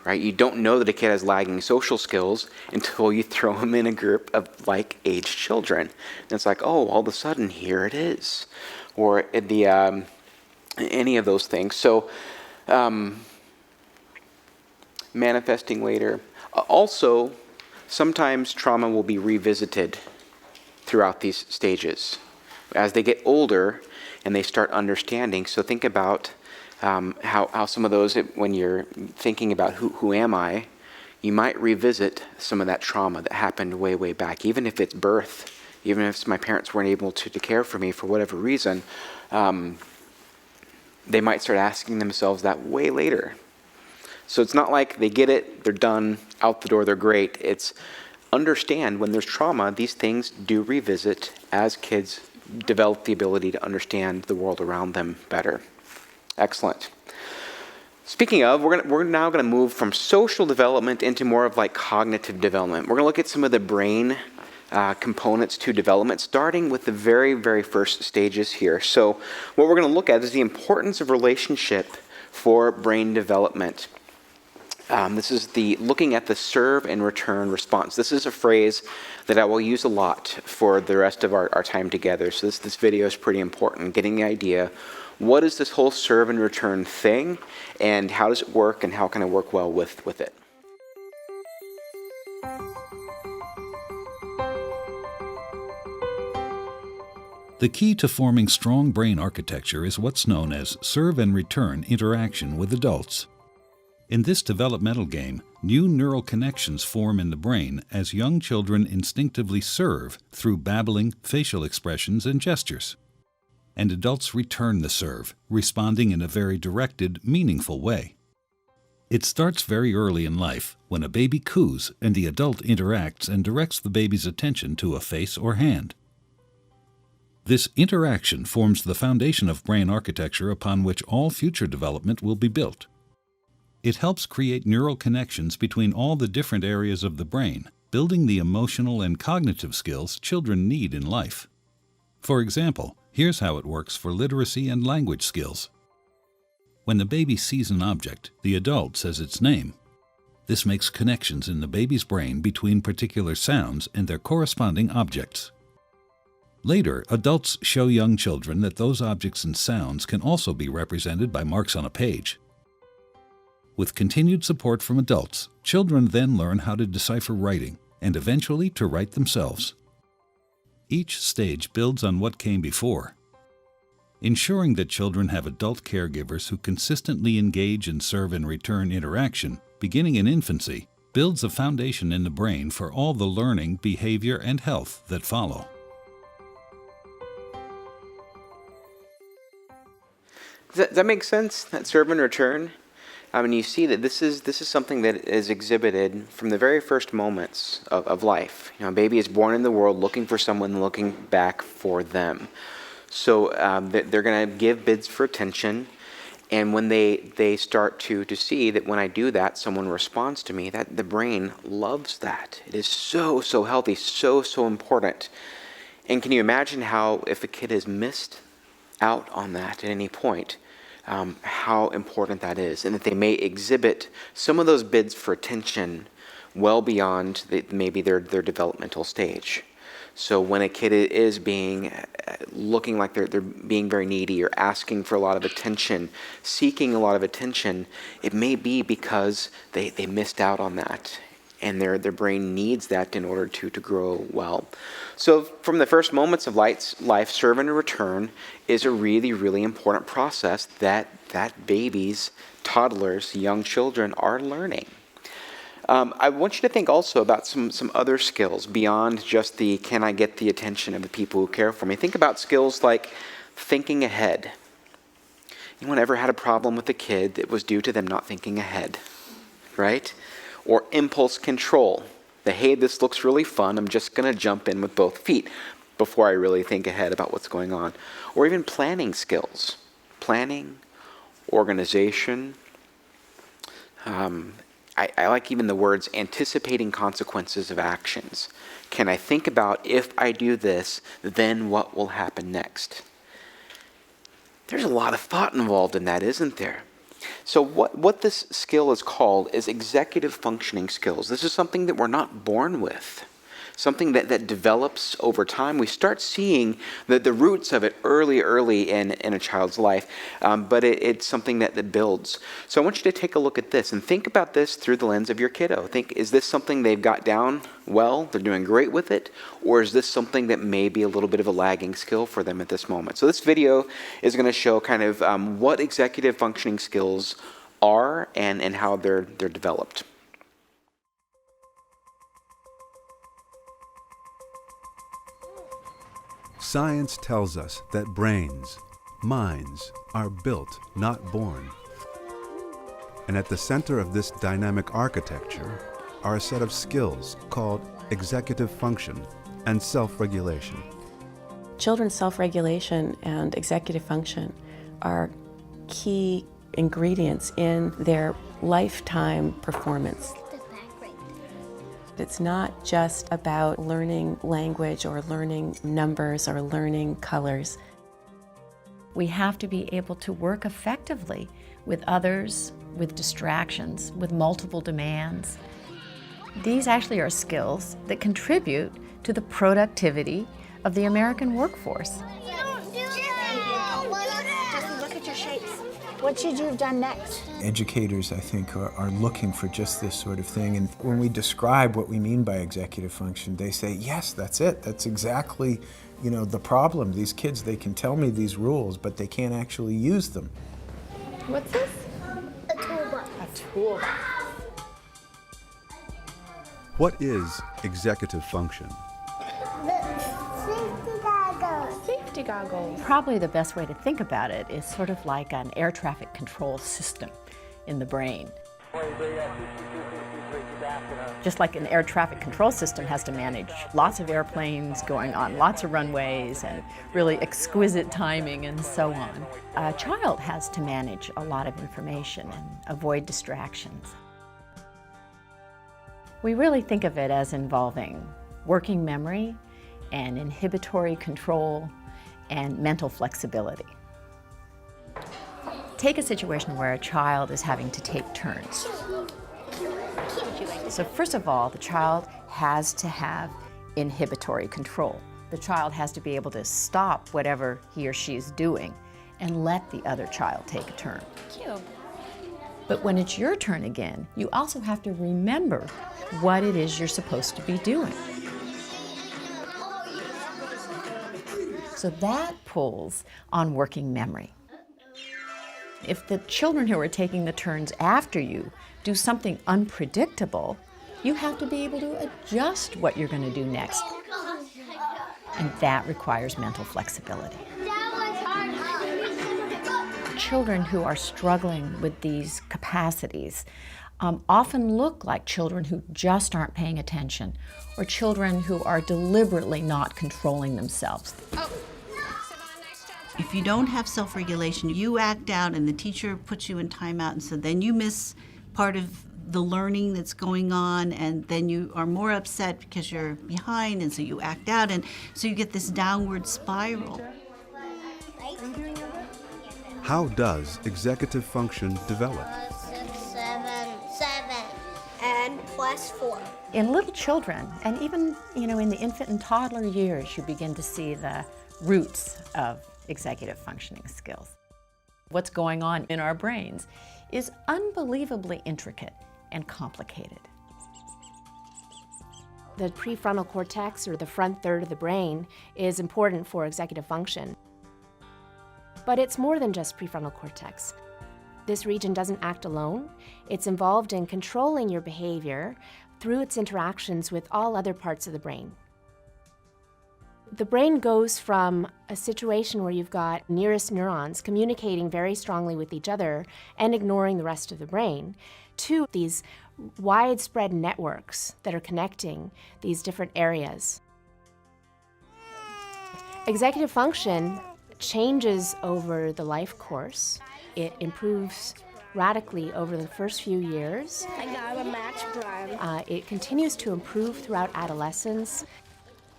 Right? You don't know that a kid has lagging social skills until you throw him in a group of like-aged children. And it's like, oh, all of a sudden, here it is. Or any of those things. So manifesting later. Also, sometimes trauma will be revisited throughout these stages as they get older and they start understanding. So think about how some of those, when you're thinking about who am I, you might revisit some of that trauma that happened way, way back, even if it's birth, even if my parents weren't able to care for me for whatever reason. They might start asking themselves that way later. So it's not like they get it, they're done, out the door, they're great. It's understand when there's trauma, these things do revisit as kids develop the ability to understand the world around them better. Excellent. Speaking of, we're now going to move from social development into more of like cognitive development. We're going to look at some of the brain components to development, starting with the very, very first stages here. So what we're going to look at is the importance of relationship for brain development. This is looking at the serve and return response. This is a phrase that I will use a lot for the rest of our time together. So this video is pretty important, getting the idea, what is this whole serve and return thing, and how does it work, and how can I work well with it? The key to forming strong brain architecture is what's known as serve and return interaction with adults. In this developmental game, new neural connections form in the brain as young children instinctively serve through babbling, facial expressions, and gestures. and adults return the serve, responding in a very directed, meaningful way. It starts very early in life, when a baby coos and the adult interacts and directs the baby's attention to a face or hand. This interaction forms the foundation of brain architecture upon which all future development will be built. It helps create neural connections between all the different areas of the brain, building the emotional and cognitive skills children need in life. For example, here's how it works for literacy and language skills. When the baby sees an object, the adult says its name. This makes connections in the baby's brain between particular sounds and their corresponding objects. Later, adults show young children that those objects and sounds can also be represented by marks on a page. With continued support from adults, children then learn how to decipher writing and eventually to write themselves. Each stage builds on what came before. Ensuring that children have adult caregivers who consistently engage in serve and return interaction, beginning in infancy, builds a foundation in the brain for all the learning, behavior, and health that follow. Does that make sense, that serve and return? I mean, you see that this is something that is exhibited from the very first moments of life. You know, a baby is born in the world looking for someone looking back for them. So they're going to give bids for attention, and when they start to see that when I do that, someone responds to me, that the brain loves that. It is so healthy, so important. And can you imagine how, if a kid has missed out on that at any point, how important that is, and that they may exhibit some of those bids for attention well beyond maybe their developmental stage. So when a kid is looking like they're being very needy or asking for a lot of attention, seeking a lot of attention, it may be because they missed out on that, and their brain needs that in order to grow well. So from the first moments of life, serve and return is a really important process that babies, toddlers, young children are learning. I want you to think also about some other skills beyond just the can I get the attention of the people who care for me. Think about skills like thinking ahead. Anyone ever had a problem with a kid that was due to them not thinking ahead, right? Or impulse control. Hey, this looks really fun, I'm just going to jump in with both feet before I really think ahead about what's going on. Or even planning skills. Planning, organization. I like even the words anticipating consequences of actions. Can I think about if I do this, then what will happen next? There's a lot of thought involved in that, isn't there? So what this skill is called is executive functioning skills. This is something that we're not born with, something that develops over time. We start seeing the roots of it early in a child's life, but it's something that builds. So I want you to take a look at this and think about this through the lens of your kiddo. Think, is this something they've got down well, they're doing great with it, or is this something that may be a little bit of a lagging skill for them at this moment? So this video is going to show kind of what executive functioning skills are and how they're developed. Science tells us that brains, minds, are built, not born. And at the center of this dynamic architecture are a set of skills called executive function and self-regulation. Children's self-regulation and executive function are key ingredients in their lifetime performance. It's not just about learning language or learning numbers or learning colors. We have to be able to work effectively with others, with distractions, with multiple demands. These actually are skills that contribute to the productivity of the American workforce. Just look at your shapes. What should you have done next? Educators, I think, are looking for just this sort of thing. And when we describe what we mean by executive function, they say, yes, that's it. That's exactly, the problem. These kids, they can tell me these rules, but they can't actually use them. What's this? A toolbox. A toolbox. What is executive function? The safety goggles. Safety safety goggles. Probably the best way to think about it is sort of like an air traffic control system in the brain. Just like an air traffic control system has to manage lots of airplanes going on lots of runways and really exquisite timing and so on, a child has to manage a lot of information and avoid distractions. We really think of it as involving working memory and inhibitory control and mental flexibility. Take a situation where a child is having to take turns. So first of all, the child has to have inhibitory control. The child has to be able to stop whatever he or she is doing and let the other child take a turn. Cute. But when it's your turn again, you also have to remember what it is you're supposed to be doing. So that pulls on working memory. If the children who are taking the turns after you do something unpredictable, you have to be able to adjust what you're going to do next. And that requires mental flexibility. Children who are struggling with these capacities often look like children who just aren't paying attention, or children who are deliberately not controlling themselves. If you don't have self-regulation, you act out and the teacher puts you in timeout, and so then you miss part of the learning that's going on, and then you are more upset because you're behind, and so you act out, and so you get this downward spiral. How does executive function develop? 7 and plus 4. In little children, and even in the infant and toddler years, you begin to see the roots of executive functioning skills. What's going on in our brains is unbelievably intricate and complicated. The prefrontal cortex, or the front third of the brain, is important for executive function. But it's more than just prefrontal cortex. This region doesn't act alone. It's involved in controlling your behavior through its interactions with all other parts of the brain. The brain goes from a situation where you've got nearest neurons communicating very strongly with each other and ignoring the rest of the brain, to these widespread networks that are connecting these different areas. Executive function changes over the life course. It improves radically over the first few years. I got a match prime. It continues to improve throughout adolescence.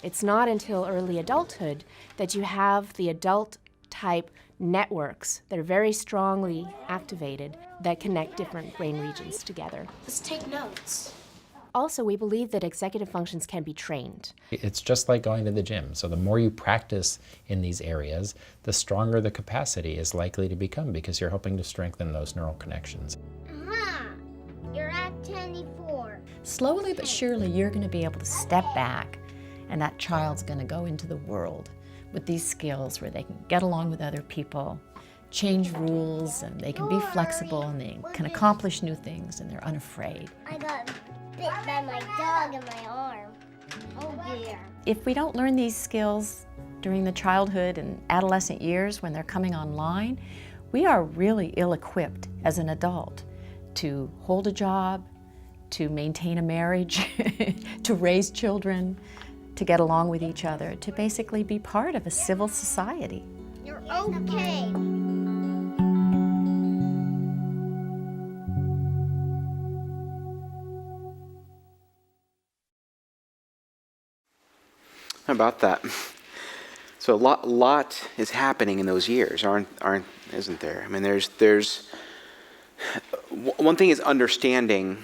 It's not until early adulthood that you have the adult-type networks that are very strongly activated that connect different brain regions together. Let's take notes. Also, we believe that executive functions can be trained. It's just like going to the gym. So the more you practice in these areas, the stronger the capacity is likely to become, because you're hoping to strengthen those neural connections. You're at 24. Slowly but surely, you're going to be able to step back, and that child's going to go into the world with these skills where they can get along with other people, change rules, and they can be flexible, and they can accomplish new things, and they're unafraid. I got bit by my dog in my arm. Oh dear. If we don't learn these skills during the childhood and adolescent years when they're coming online, we are really ill-equipped as an adult to hold a job, to maintain a marriage, to raise children, to get along with each other, to basically be part of a civil society. You're okay. How about that? So a lot is happening in those years, isn't there? I mean, there's one thing is understanding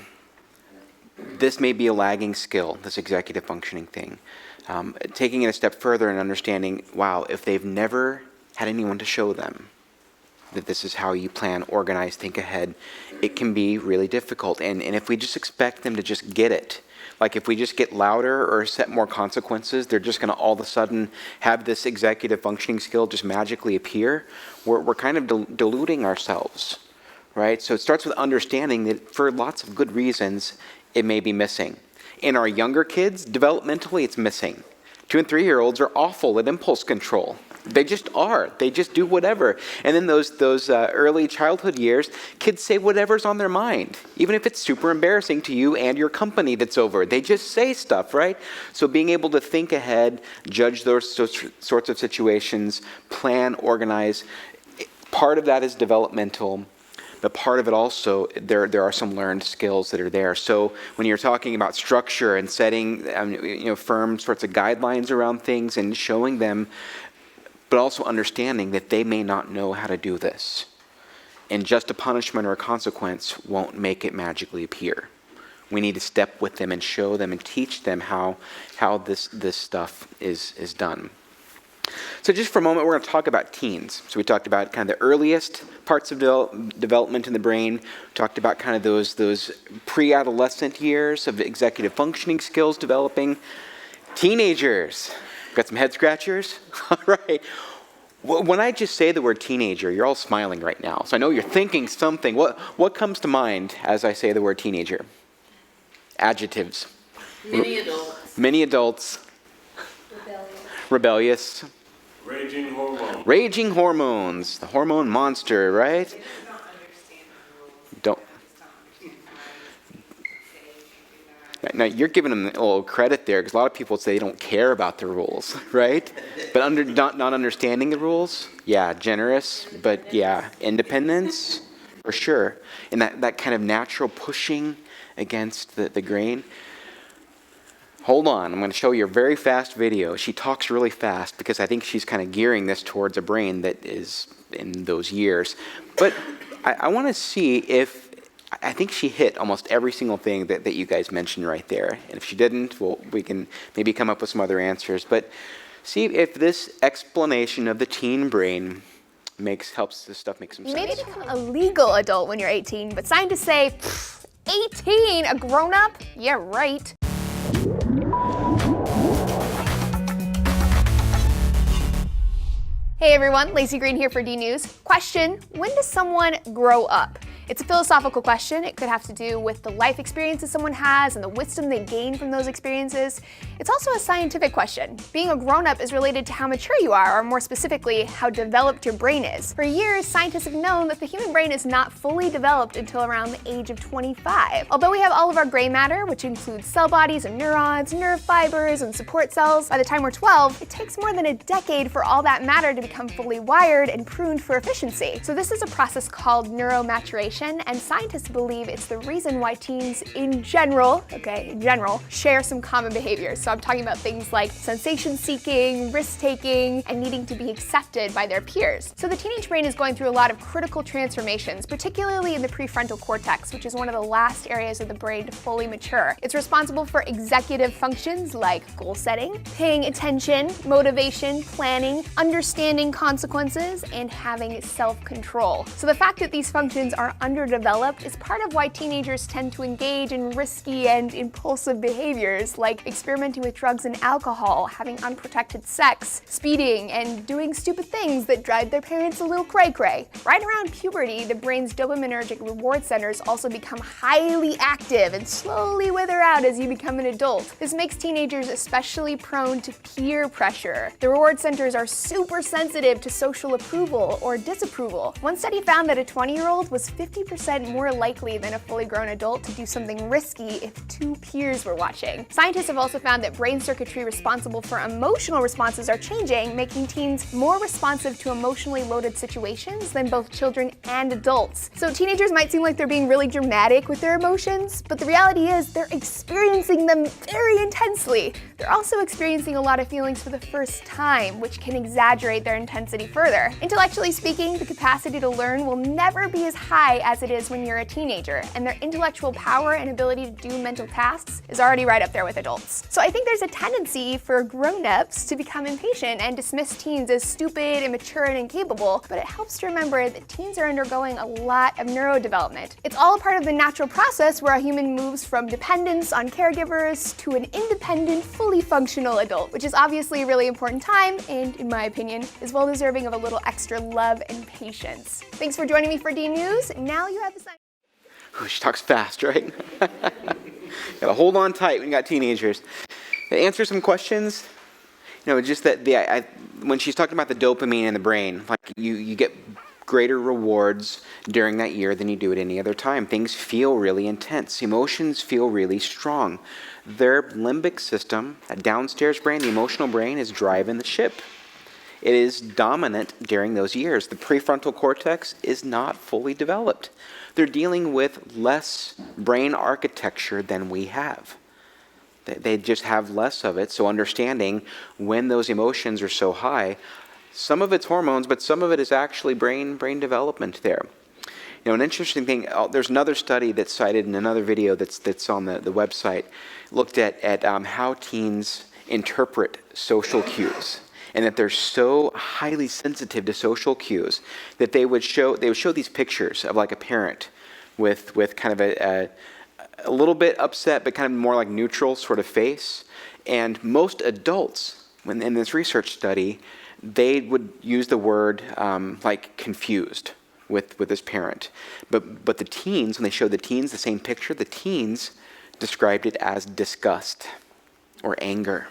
this may be a lagging skill, this executive functioning thing. Taking it a step further and understanding, wow, if they've never had anyone to show them that this is how you plan, organize, think ahead, it can be really difficult. And if we just expect them to just get it, like if we just get louder or set more consequences, they're just going to all of a sudden have this executive functioning skill just magically appear. We're kind of deluding ourselves, right? So it starts with understanding that for lots of good reasons, it may be missing. In our younger kids, developmentally, it's missing. 2 and 3-year-olds are awful at impulse control. They just are. They just do whatever. And then those early childhood years, kids say whatever's on their mind, even if it's super embarrassing to you and your company that's over. They just say stuff, right? So being able to think ahead, judge those sorts of situations, plan, organize, part of that is developmental. But part of it also, there are some learned skills that are there. So when you're talking about structure and setting firm sorts of guidelines around things and showing them, but also understanding that they may not know how to do this. And just a punishment or a consequence won't make it magically appear. We need to step with them and show them and teach them how this stuff is done. So just for a moment, we're going to talk about teens. So we talked about kind of the earliest parts of development in the brain. We talked about kind of those pre-adolescent years of executive functioning skills developing. Teenagers. Got some head scratchers? All right. When I just say the word teenager, you're all smiling right now. So I know you're thinking something. What comes to mind as I say the word teenager? Adjectives. Many adults. Many adults. Rebellious. Raging hormones. Raging hormones. The hormone monster, right? Don't. Now, you're giving them a little credit there, because a lot of people say they don't care about the rules, right? But not understanding the rules, yeah, generous, but yeah, independence, for sure. And that kind of natural pushing against the grain. Hold on, I'm going to show you a very fast video. She talks really fast because I think she's kind of gearing this towards a brain that is in those years. But I want to see if, I think she hit almost every single thing that you guys mentioned right there. And if she didn't, well, we can maybe come up with some other answers. But see if this explanation of the teen brain helps this stuff make some sense. Maybe become a legal adult when you're 18, but scientists say, 18, a grown-up? Yeah, right. Hey everyone, Lacey Green here for D News. Question, when does someone grow up? It's a philosophical question. It could have to do with the life experiences someone has and the wisdom they gain from those experiences. It's also a scientific question. Being a grown-up is related to how mature you are, or more specifically, how developed your brain is. For years, scientists have known that the human brain is not fully developed until around the age of 25. Although we have all of our gray matter, which includes cell bodies and neurons, nerve fibers, and support cells, by the time we're 12, it takes more than a decade for all that matter to become fully wired and pruned for efficiency. So this is a process called neuromaturation, and scientists believe it's the reason why teens in general, share some common behaviors. So I'm talking about things like sensation-seeking, risk-taking, and needing to be accepted by their peers. So the teenage brain is going through a lot of critical transformations, particularly in the prefrontal cortex, which is one of the last areas of the brain to fully mature. It's responsible for executive functions like goal setting, paying attention, motivation, planning, understanding consequences, and having self-control. So the fact that these functions are underdeveloped is part of why teenagers tend to engage in risky and impulsive behaviors like experimenting with drugs and alcohol, having unprotected sex, speeding, and doing stupid things that drive their parents a little cray-cray. Right around puberty, the brain's dopaminergic reward centers also become highly active and slowly wither out as you become an adult. This makes teenagers especially prone to peer pressure. The reward centers are super sensitive to social approval or disapproval. One study found that a 20-year-old was 50% more likely than a fully grown adult to do something risky if two peers were watching. Scientists have also found that brain circuitry responsible for emotional responses are changing, making teens more responsive to emotionally loaded situations than both children and adults. So teenagers might seem like they're being really dramatic with their emotions, but the reality is they're experiencing them very intensely. They're also experiencing a lot of feelings for the first time, which can exaggerate their intensity further. Intellectually speaking, the capacity to learn will never be as high as it is when you're a teenager, and their intellectual power and ability to do mental tasks is already right up there with adults. So I think there's a tendency for grown-ups to become impatient and dismiss teens as stupid, immature, and incapable, but it helps to remember that teens are undergoing a lot of neurodevelopment. It's all a part of the natural process where a human moves from dependence on caregivers to an independent, fully functional adult, which is obviously a really important time, and in my opinion, is well deserving of a little extra love and patience. Thanks for joining me for D News. Now you have the sign. She talks fast, right? Gotta hold on tight when you got teenagers. To answer some questions, just that when she's talking about the dopamine in the brain, like you get greater rewards during that year than you do at any other time. Things feel really intense. Emotions feel really strong. Their limbic system, that downstairs brain, the emotional brain, is driving the ship. It is dominant during those years. The prefrontal cortex is not fully developed. They're dealing with less brain architecture than we have. They just have less of it. So understanding when those emotions are so high, some of it's hormones, but some of it is actually brain development there. An interesting thing, there's another study that's cited in another video that's on the website, looked at how teens interpret social cues, and that they're so highly sensitive to social cues that they would show these pictures of like a parent with kind of a little bit upset, but kind of more like neutral sort of face. And most adults, when in this research study, they would use the word like confused with this parent. But the teens, when they showed the teens the same picture, the teens described it as disgust or anger.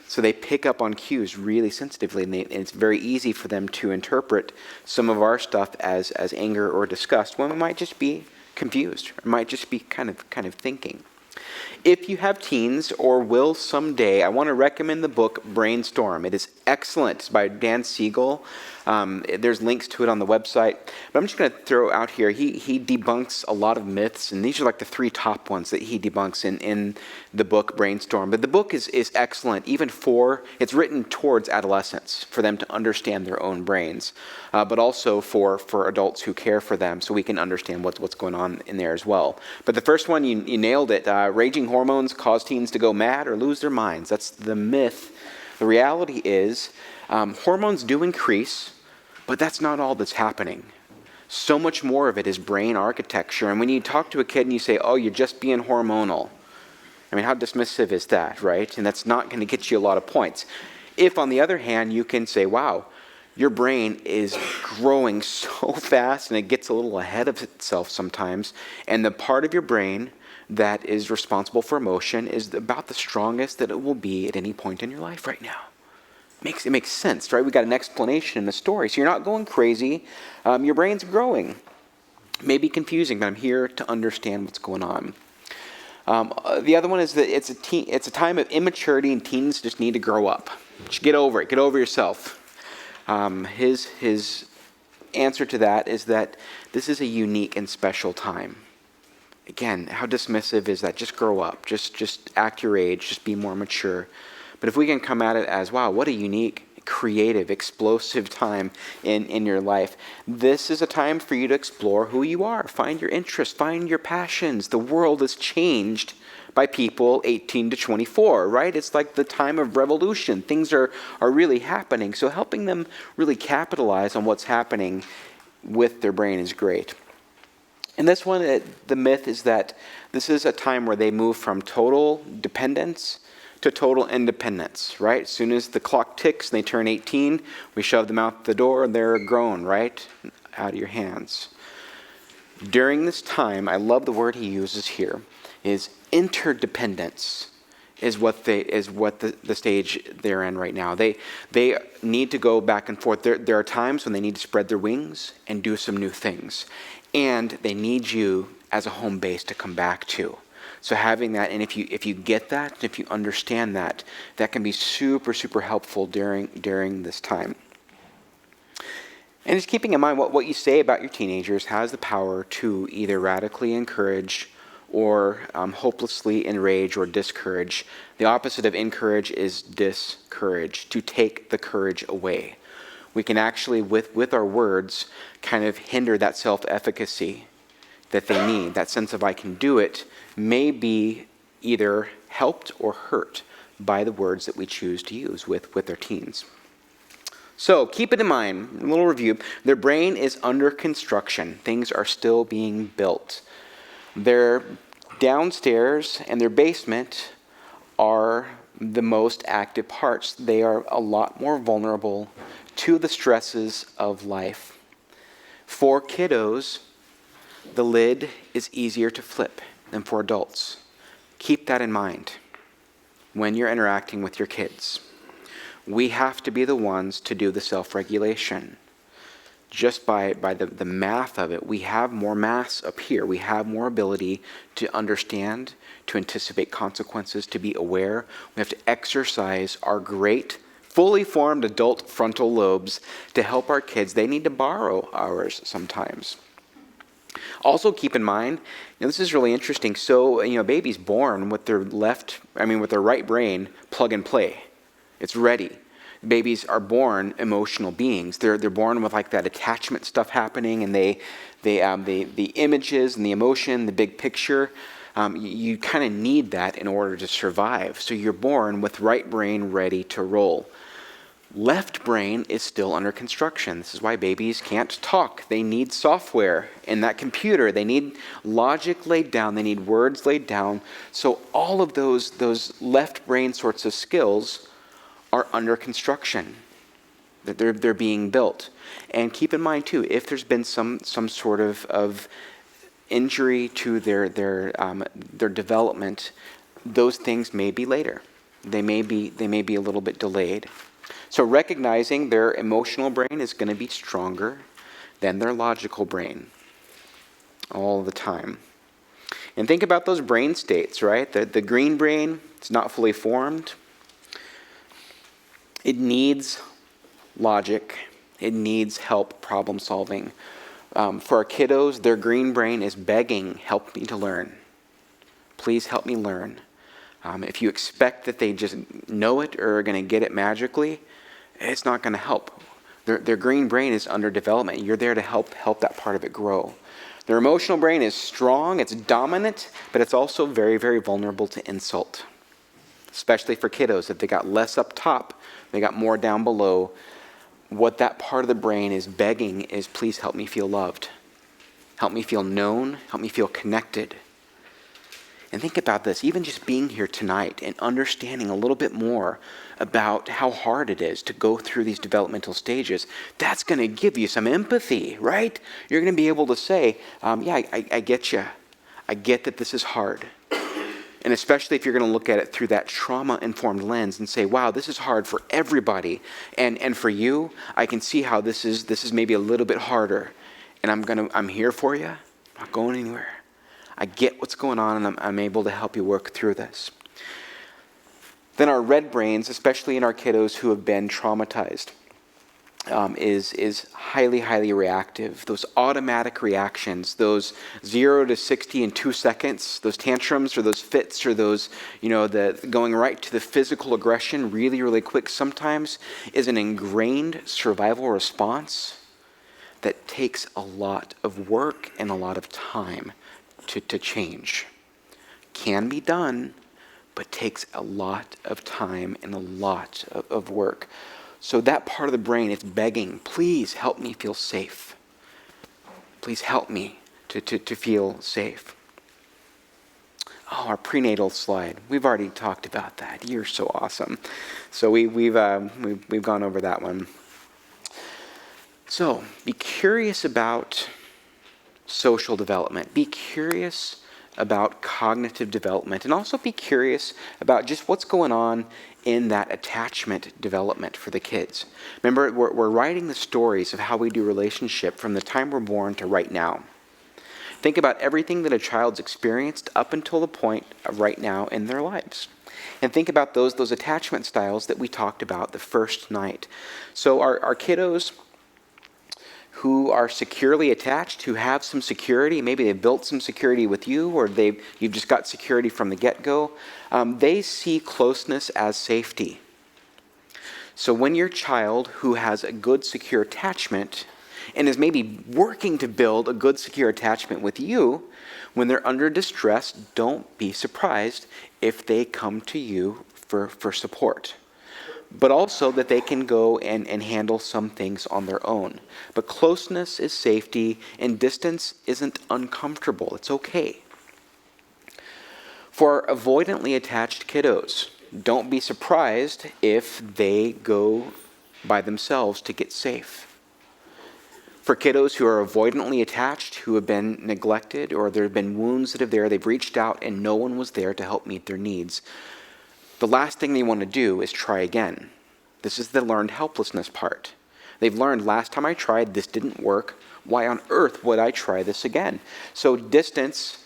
So they pick up on cues really sensitively, and it's very easy for them to interpret some of our stuff as anger or disgust when we might just be confused, or might just be kind of thinking. If you have teens or will someday, I want to recommend the book Brainstorm. It is excellent. It's by Dan Siegel. There's links to it on the website. But I'm just going to throw out here, he debunks a lot of myths, and these are like the 3 top ones that he debunks in the book Brainstorm. But the book is excellent, even it's written towards adolescents, for them to understand their own brains, but also for adults who care for them, so we can understand what's going on in there as well. But the first one, you nailed it. Raging hormones cause teens to go mad or lose their minds. That's the myth. The reality is, hormones do increase, but that's not all that's happening. So much more of it is brain architecture. And when you talk to a kid and you say, oh, you're just being hormonal, I mean, how dismissive is that, right? And that's not going to get you a lot of points. If, on the other hand, you can say, wow, your brain is growing so fast and it gets a little ahead of itself sometimes, and the part of your brain that is responsible for emotion is about the strongest that it will be at any point in your life right now. It makes sense, right? We got an explanation in the story. So you're not going crazy. Your brain's growing. Maybe confusing, but I'm here to understand what's going on. The other one is that it's a time of immaturity, and teens just need to grow up. Just get over it. Get over yourself. His answer to that is that this is a unique and special time. Again, how dismissive is that? Just grow up. Just act your age. Just be more mature. But if we can come at it as, wow, what a unique, creative, explosive time in your life. This is a time for you to explore who you are. Find your interests. Find your passions. The world is changed by people 18 to 24, right? It's like the time of revolution. Things are really happening. So helping them really capitalize on what's happening with their brain is great. And this one, the myth is that this is a time where they move from total dependence to total independence, right? As soon as the clock ticks and they turn 18, we shove them out the door and they're grown, right? Out of your hands. During this time, I love the word he uses here, is interdependence is what the stage they're in right now. They need to go back and forth. There are times when they need to spread their wings and do some new things. And they need you as a home base to come back to. So having that, and if you get that, if you understand that, that can be super, super helpful during this time. And just keeping in mind what you say about your teenagers has the power to either radically encourage or hopelessly enrage or discourage. The opposite of encourage is discourage, to take the courage away. We can actually, with our words, kind of hinder that self-efficacy that they need. That sense of I can do it may be either helped or hurt by the words that we choose to use with our teens. So keep it in mind, a little review. Their brain is under construction. Things are still being built. Their downstairs and their basement are the most active parts. They are a lot more vulnerable to the stresses of life. For kiddos, the lid is easier to flip than for adults. Keep that in mind when you're interacting with your kids. We have to be the ones to do the self-regulation. Just by the math of it, we have more mass up here. We have more ability to understand, to anticipate consequences, to be aware. We have to exercise our great, fully formed adult frontal lobes to help our kids. They need to borrow ours sometimes. Also keep in mind, this is really interesting. So, a baby's born with their with their right brain plug and play. It's ready. Babies are born emotional beings. They're born with like that attachment stuff happening, and the images and the emotion, the big picture. You kind of need that in order to survive. So you're born with right brain ready to roll. Left brain is still under construction. This is why babies can't talk. They need software in that computer. They need logic laid down. They need words laid down. So all of those left brain sorts of skills are under construction. They're being built. And keep in mind too, if there's been some sort of injury to their development, those things may be later. They may be a little bit delayed. So recognizing their emotional brain is going to be stronger than their logical brain all the time. And think about those brain states, right? The green brain, it's not fully formed. It needs logic. It needs help problem solving. For our kiddos, their green brain is begging, help me to learn. Please help me learn. If you expect that they just know it or are going to get it magically, it's not going to help. Their green brain is under development. You're there to help that part of it grow. Their emotional brain is strong, it's dominant, but it's also very, very vulnerable to insult. Especially for kiddos. If they got less up top, they got more down below. What that part of the brain is begging is, please help me feel loved. Help me feel known. Help me feel connected. And think about this, even just being here tonight and understanding a little bit more about how hard it is to go through these developmental stages, that's going to give you some empathy, right? You're going to be able to say, I get you. I get that this is hard. And especially if you're going to look at it through that trauma-informed lens and say, wow, this is hard for everybody. And for you, I can see how this is maybe a little bit harder. And I'm here for you. I'm not going anywhere. I get what's going on, and I'm able to help you work through this. Then our red brains, especially in our kiddos who have been traumatized, is highly, highly reactive. Those automatic reactions, those 0 to 60 in 2 seconds, those tantrums or those fits or those, the going right to the physical aggression really, really quick sometimes is an ingrained survival response that takes a lot of work and a lot of time to change. Can be done, but takes a lot of time and a lot of work. So that part of the brain is begging, please help me feel safe. Please help me to feel safe. Oh, our prenatal slide. We've already talked about that. You're so awesome. So we've gone over that one. So be curious about social development. Be curious about cognitive development, and also be curious about just what's going on in that attachment development for the kids. Remember, we're writing the stories of how we do relationship from the time we're born to right now. Think about everything that a child's experienced up until the point of right now in their lives. And think about those attachment styles that we talked about the first night. So our kiddos who are securely attached, who have some security, maybe they've built some security with you, or you've just got security from the get-go, they see closeness as safety. So when your child who has a good secure attachment and is maybe working to build a good secure attachment with you, when they're under distress, don't be surprised if they come to you for support. But also that they can go and handle some things on their own. But closeness is safety, and distance isn't uncomfortable. It's okay. For avoidantly attached kiddos, don't be surprised if they go by themselves to get safe. For kiddos who are avoidantly attached, who have been neglected, or there have been wounds that are there, they've reached out and no one was there to help meet their needs, the last thing they want to do is try again. This is the learned helplessness part. They've learned, last time I tried, this didn't work. Why on earth would I try this again? So distance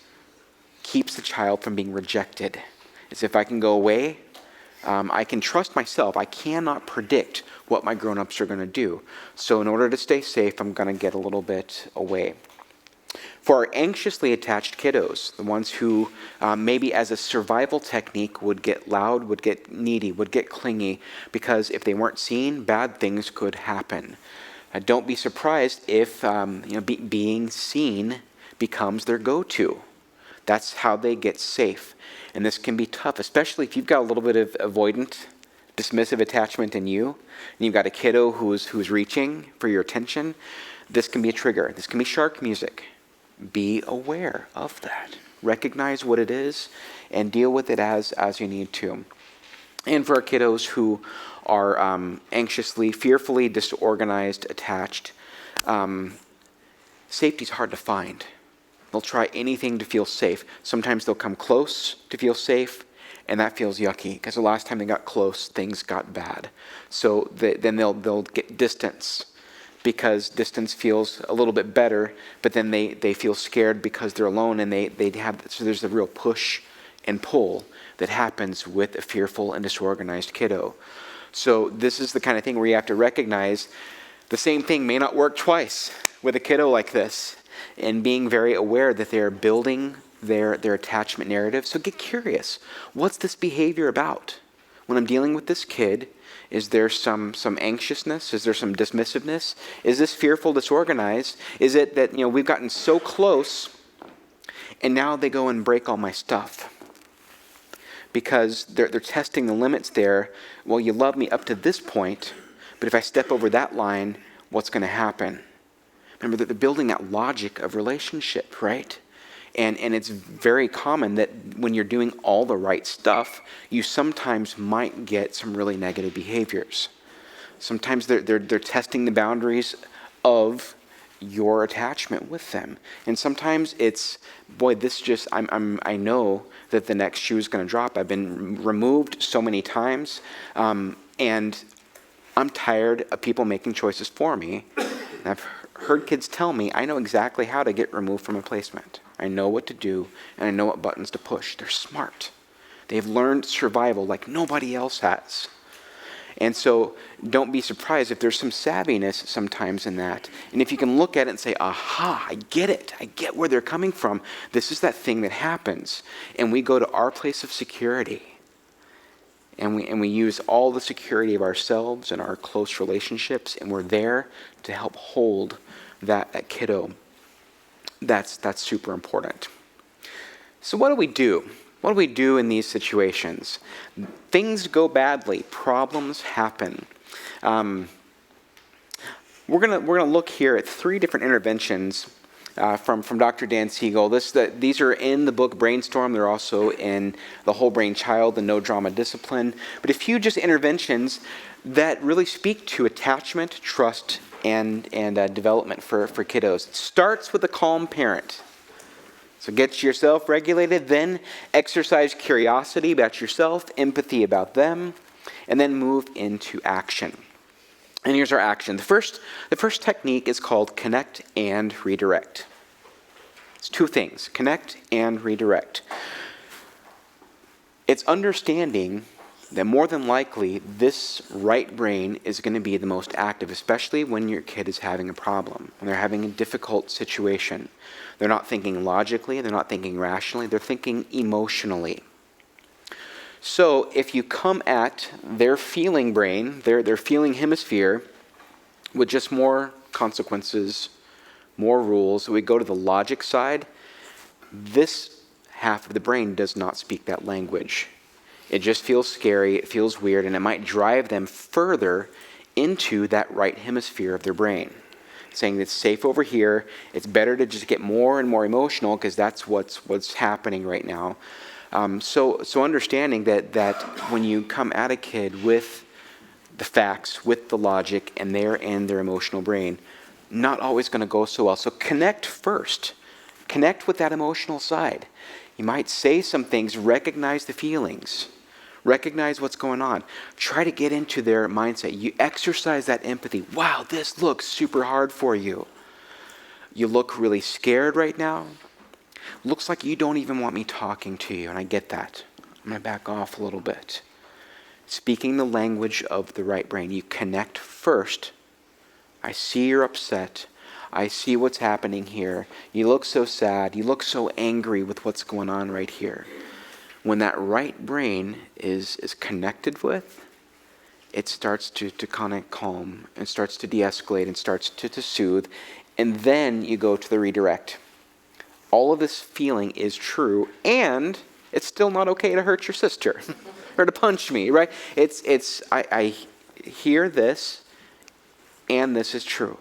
keeps the child from being rejected. It's if I can go away, I can trust myself. I cannot predict what my grown-ups are going to do. So in order to stay safe, I'm going to get a little bit away. For our anxiously attached kiddos, the ones who maybe as a survival technique would get loud, would get needy, would get clingy, because if they weren't seen, bad things could happen. Don't be surprised if being seen becomes their go-to. That's how they get safe. And this can be tough, especially if you've got a little bit of avoidant, dismissive attachment in you, and you've got a kiddo who's reaching for your attention. This can be a trigger. This can be shark music. Be aware of that. Recognize what it is and deal with it as you need to. And for our kiddos who are anxiously, fearfully disorganized, attached, safety's hard to find. They'll try anything to feel safe. Sometimes they'll come close to feel safe, and that feels yucky, because the last time they got close, things got bad. So then they'll get distance, because distance feels a little bit better, but then they feel scared because they're alone, and so there's a real push and pull that happens with a fearful and disorganized kiddo. So this is the kind of thing where you have to recognize the same thing may not work twice with a kiddo like this, and being very aware that they're building their attachment narrative. So get curious. What's this behavior about? When I'm dealing with this kid, is there some anxiousness? Is there some dismissiveness? Is this fearful, disorganized? Is it that we've gotten so close and now they go and break all my stuff? Because they're testing the limits there. Well, you love me up to this point, but if I step over that line, what's going to happen? Remember that they're building that logic of relationship, right? And it's very common that when you're doing all the right stuff, you sometimes might get some really negative behaviors. Sometimes they're testing the boundaries of your attachment with them. And sometimes it's, boy, this just, I know that the next shoe is going to drop. I've been removed so many times, and I'm tired of people making choices for me. And I've heard kids tell me, I know exactly how to get removed from a placement. I know what to do, and I know what buttons to push. They're smart. They've learned survival like nobody else has. And so don't be surprised if there's some savviness sometimes in that. And if you can look at it and say, aha, I get it. I get where they're coming from. This is that thing that happens. And we go to our place of security. And we use all the security of ourselves and our close relationships, and we're there to help hold that kiddo. That's super important. So what do we do? What do we do in these situations? Things go badly. Problems happen. We're gonna look here at 3 different interventions from Dr. Dan Siegel. These are in the book Brainstorm. They're also in The Whole Brain Child, the No Drama Discipline. But a few just interventions that really speak to attachment, trust, and development for kiddos. It starts with a calm parent. So get yourself regulated, then exercise curiosity about yourself, empathy about them, and then move into action. And here's our action. The first technique is called connect and redirect. It's 2 things, connect and redirect. It's understanding that more than likely this right brain is going to be the most active, especially when your kid is having a problem, when they're having a difficult situation. They're not thinking logically, they're not thinking rationally, they're thinking emotionally. So if you come at their feeling brain, their feeling hemisphere, with just more consequences, more rules, we go to the logic side, this half of the brain does not speak that language. It just feels scary, it feels weird, and it might drive them further into that right hemisphere of their brain, saying it's safe over here, it's better to just get more and more emotional because that's what's happening right now. So understanding that when you come at a kid with the facts, with the logic, and they're in their emotional brain, not always going to go so well. So connect first. Connect with that emotional side. You might say some things, recognize the feelings. Recognize what's going on. Try to get into their mindset. You exercise that empathy. Wow, this looks super hard for you. You look really scared right now. Looks like you don't even want me talking to you, and I get that. I'm going to back off a little bit. Speaking the language of the right brain. You connect first. I see you're upset. I see what's happening here. You look so sad. You look so angry with what's going on right here. When that right brain is connected with, it starts to kind of calm and starts to de-escalate and starts to soothe. And then you go to the redirect. All of this feeling is true, and it's still not okay to hurt your sister or to punch me, right? I hear this, and this is true.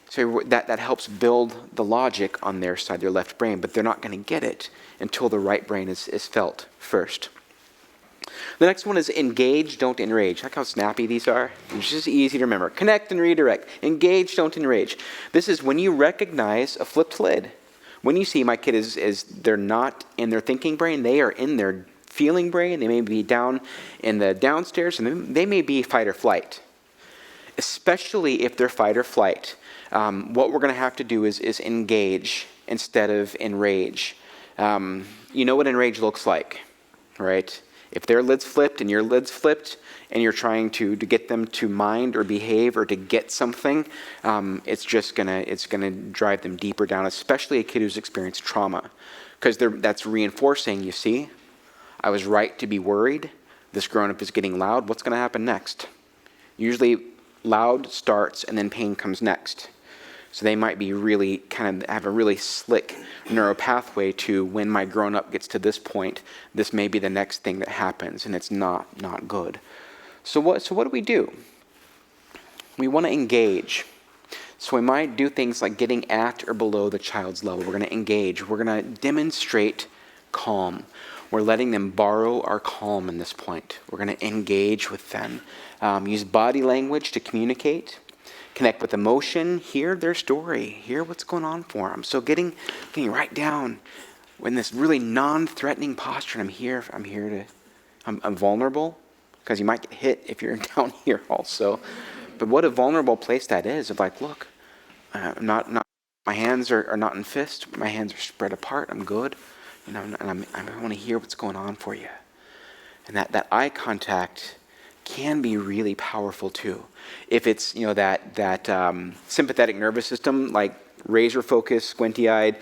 So that helps build the logic on their side, their left brain, but they're not going to get it until the right brain is felt first. The next one is engage, don't enrage. Look how snappy these are. It's just easy to remember. Connect and redirect. Engage, don't enrage. This is when you recognize a flipped lid. When you see my kid is they're not in their thinking brain, they are in their feeling brain. They may be down in the downstairs, and they may be fight or flight. Especially if they're fight or flight. What we're going to have to do is engage instead of enrage. You know what enrage looks like, right? If their lid's flipped and your lid's flipped, and you're trying to get them to mind or behave or to get something, it's gonna drive them deeper down, especially a kid who's experienced trauma, because that's reinforcing. You see, I was right to be worried. This grown-up is getting loud. What's going to happen next? Usually, loud starts and then pain comes next. So they might be really kind of have a really slick neural pathway to when my grown-up gets to this point, this may be the next thing that happens, and it's not good. So what do? We want to engage. So we might do things like getting at or below the child's level. We're going to engage. We're going to demonstrate calm. We're letting them borrow our calm in this point. We're going to engage with them. Use body language to communicate. Connect with emotion. Hear their story. Hear what's going on for them. So getting right down in this really non-threatening posture. I'm vulnerable, because you might get hit if you're down here also. But what a vulnerable place that is. Of like, look, my hands are not in fists. My hands are spread apart. I'm good. And I want to hear what's going on for you. And that eye contact can be really powerful too. If it's that sympathetic nervous system, like razor focus, squinty-eyed,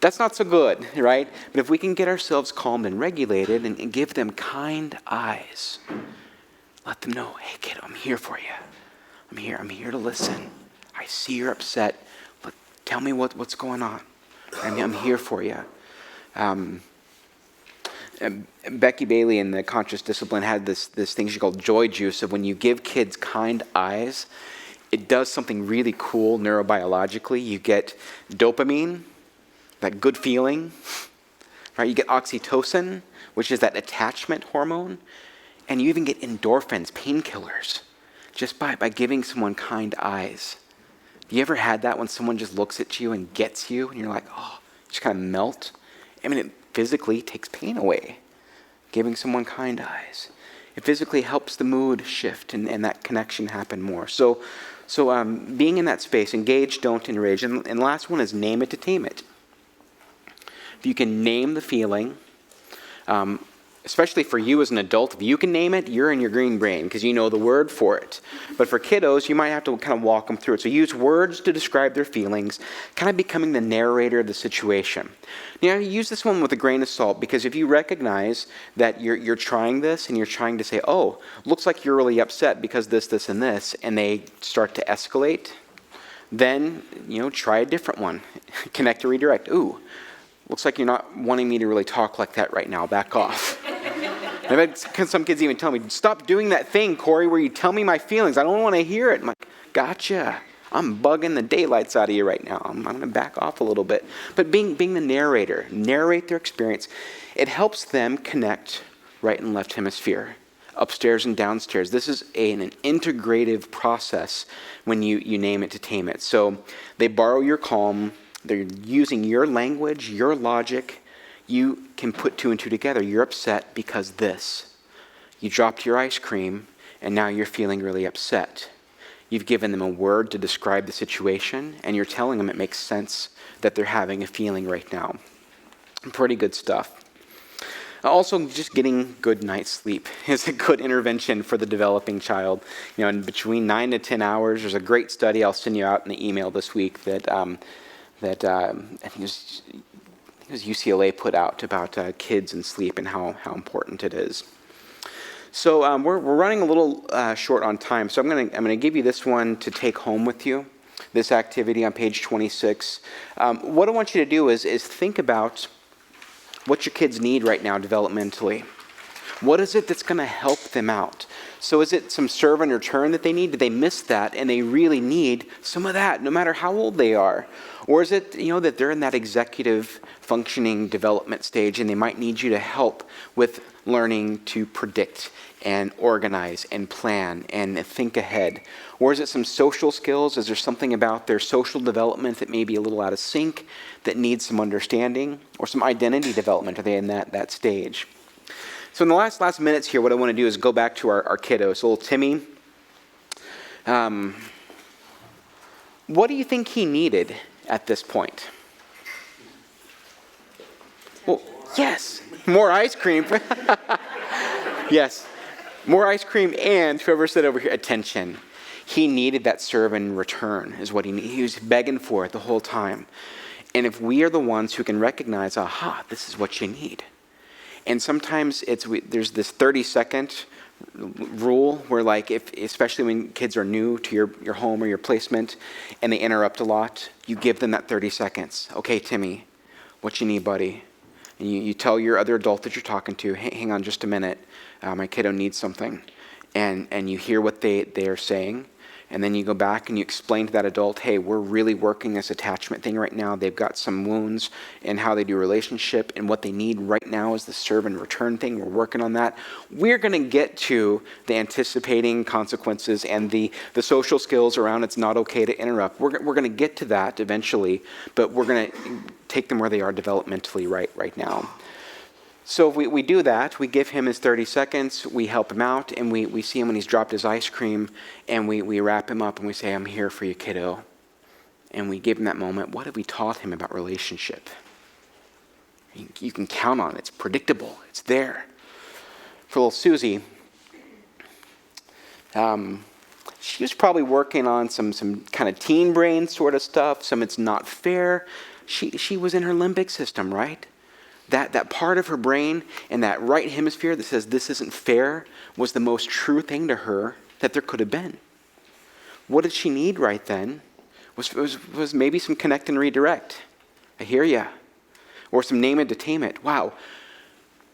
that's not so good, right? But if we can get ourselves calmed and regulated and give them kind eyes, let them know, hey kid, I'm here for you. I'm here to listen. I see you're upset. Tell me what's going on. I'm here for you. Becky Bailey in the Conscious Discipline had this thing she called joy juice. Of when you give kids kind eyes, it does something really cool neurobiologically. You get dopamine, that good feeling, right? You get oxytocin, which is that attachment hormone, and you even get endorphins, painkillers, just by giving someone kind eyes. You ever had that when someone just looks at you and gets you, and you're like, oh, you just kind of melt? I mean, it physically takes pain away, giving someone kind eyes. It physically helps the mood shift and that connection happen more. So being in that space, engage, don't enrage. And the last one is name it to tame it. If you can name the feeling, especially for you as an adult, if you can name it, you're in your green brain because you know the word for it. But for kiddos, you might have to kind of walk them through it. So use words to describe their feelings, kind of becoming the narrator of the situation. Use this one with a grain of salt, because if you recognize that you're trying this and you're trying to say, oh, looks like you're really upset because this, and this, and they start to escalate, then, try a different one. Connect or redirect. Ooh, looks like you're not wanting me to really talk like that right now. Back off. I've had some kids even tell me, stop doing that thing, Corey, where you tell me my feelings. I don't want to hear it. I'm like, gotcha. I'm bugging the daylights out of you right now. I'm going to back off a little bit. But being the narrator, narrate their experience, it helps them connect right and left hemisphere, upstairs and downstairs. This is an integrative process when you name it to tame it. So they borrow your calm. They're using your language, your logic. You can put two and two together. You're upset because this. You dropped your ice cream, and now you're feeling really upset. You've given them a word to describe the situation, and you're telling them it makes sense that they're having a feeling right now. Pretty good stuff. Also, just getting good night's sleep is a good intervention for the developing child. In between 9 to 10 hours, there's a great study I'll send you out in the email this week that I think it was UCLA put out about kids and sleep and how important it is. So we're running a little short on time, so I'm gonna give you this one to take home with you. This activity on page 26. What I want you to do is think about what your kids need right now developmentally. What is it that's going to help them out? So is it some serve and return that they need? Did they miss that and they really need some of that no matter how old they are? Or is it, that they're in that executive functioning development stage and they might need you to help with learning to predict and organize and plan and think ahead? Or is it some social skills? Is there something about their social development that may be a little out of sync that needs some understanding? Or some identity development? Are they in that stage? So in the last minutes here, what I want to do is go back to our kiddos. So little Timmy, what do you think he needed at this point? Well, yes, more ice cream. Yes, more ice cream, and whoever said over here, attention. He needed that serve and return is what he needed. He was begging for it the whole time. And if we are the ones who can recognize, aha, this is what you need. And sometimes there's this 30-second rule where, especially when kids are new to your home or your placement and they interrupt a lot, you give them that 30 seconds. Okay, Timmy, what you need, buddy? And you tell your other adult that you're talking to, hang on just a minute, my kiddo needs something. And you hear what they are saying. And then you go back and you explain to that adult, hey, we're really working this attachment thing right now. They've got some wounds in how they do relationship, and what they need right now is the serve and return thing. We're working on that. We're going to get to the anticipating consequences and the social skills around it's not okay to interrupt. We're going to get to that eventually, but we're going to take them where they are developmentally right now. So if we do that, we give him his 30 seconds, we help him out, and we see him when he's dropped his ice cream, and we wrap him up and we say, I'm here for you, kiddo. And we give him that moment. What have we taught him about relationship? You can count on it. It's predictable. It's there. For little Susie, she was probably working on some kind of teen brain sort of stuff, some it's not fair. She was in her limbic system, right? That part of her brain and that right hemisphere that says this isn't fair was the most true thing to her that there could have been. What did she need right then was maybe some connect and redirect. I hear ya. Or some name and detainment. Wow,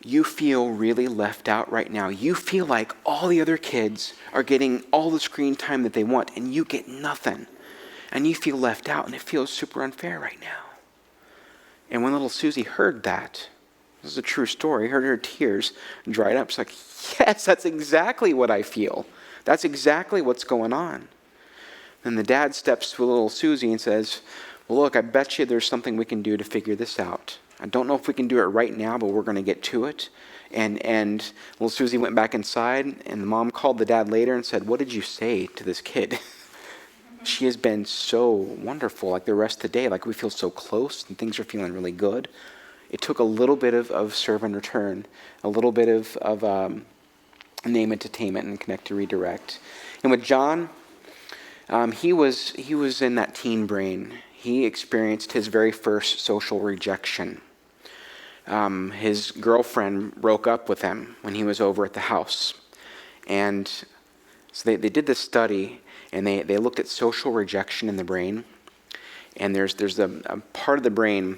you feel really left out right now. You feel like all the other kids are getting all the screen time that they want and you get nothing. And you feel left out and it feels super unfair right now. And when little Susie heard that, this is a true story, heard her tears dried up. She's like, yes, that's exactly what I feel. That's exactly what's going on. Then the dad steps to little Susie and says, well, look, I bet you there's something we can do to figure this out. I don't know if we can do it right now, but we're going to get to it. And little Susie went back inside, and the mom called the dad later and said, what did you say to this kid? She has been so wonderful, like the rest of the day, like we feel so close and things are feeling really good. It took a little bit of serve and return, a little bit of name entertainment and connect to redirect. And with John, he was in that teen brain. He experienced his very first social rejection. His girlfriend broke up with him when he was over at the house. And so they did this study, and they looked at social rejection in the brain. And there's a part of the brain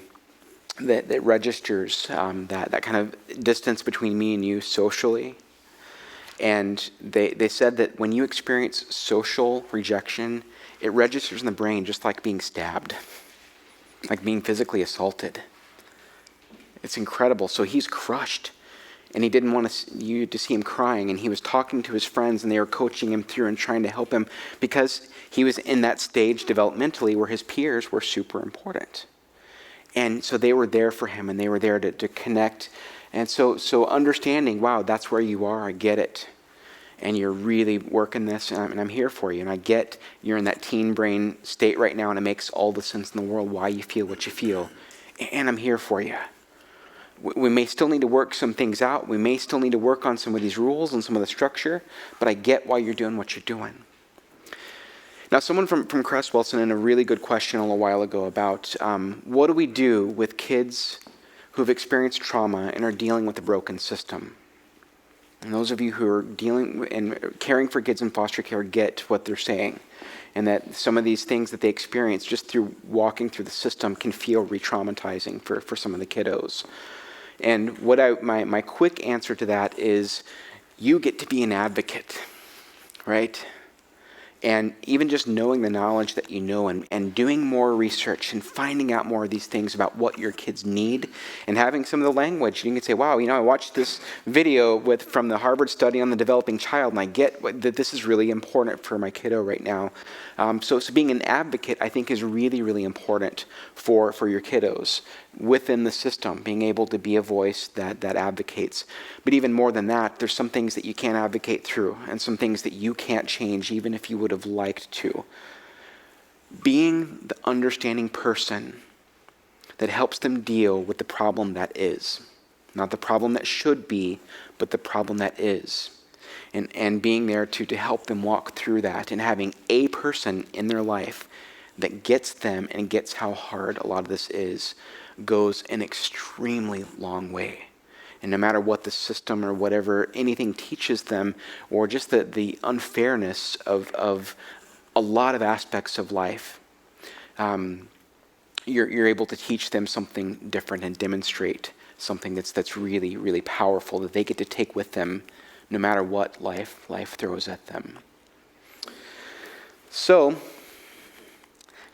that registers that kind of distance between me and you socially. And they said that when you experience social rejection, it registers in the brain just like being stabbed, like being physically assaulted. It's incredible. So he's crushed. And he didn't want you to see him crying. And he was talking to his friends, and they were coaching him through and trying to help him because he was in that stage developmentally where his peers were super important. And so they were there for him, and they were there to connect And so understanding, wow, that's where you are, I get it. And you're really working this, and I'm here for you. And I get you're in that teen brain state right now, and it makes all the sense in the world why you feel what you feel. And I'm here for you. We may still need to work some things out. We may still need to work on some of these rules and some of the structure, but I get why you're doing what you're doing. Now, someone from Crestwell sent in a really good question a little while ago about what do we do with kids who've experienced trauma and are dealing with a broken system? And those of you who are dealing and caring for kids in foster care get what they're saying, and that some of these things that they experience just through walking through the system can feel re-traumatizing for some of the kiddos. And what my quick answer to that is, you get to be an advocate, right? And even just knowing the knowledge that you know and doing more research and finding out more of these things about what your kids need and having some of the language. You can say, wow, I watched this video from the Harvard study on the developing child, and I get that this is really important for my kiddo right now. So being an advocate, I think, is really, really important for your kiddos within the system, being able to be a voice that advocates. But even more than that, there's some things that you can't advocate through and some things that you can't change even if you would have liked to. Being the understanding person that helps them deal with the problem that is. Not the problem that should be, but the problem that is. And being there to help them walk through that, and having a person in their life that gets them and gets how hard a lot of this is, goes an extremely long way. And no matter what the system or whatever anything teaches them, or just the unfairness of a lot of aspects of life, you're able to teach them something different and demonstrate something that's really, really powerful that they get to take with them no matter what life throws at them. So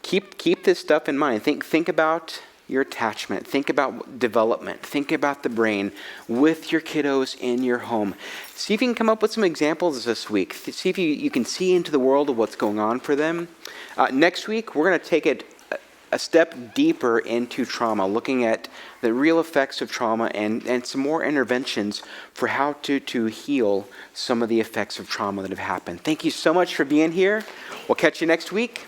keep this stuff in mind. Think about your attachment. Think about development. Think about the brain with your kiddos in your home. See if you can come up with some examples this week. See if you can see into the world of what's going on for them. Next week, we're going to take it a step deeper into trauma, looking at the real effects of trauma and some more interventions for how to heal some of the effects of trauma that have happened. Thank you so much for being here. We'll catch you next week.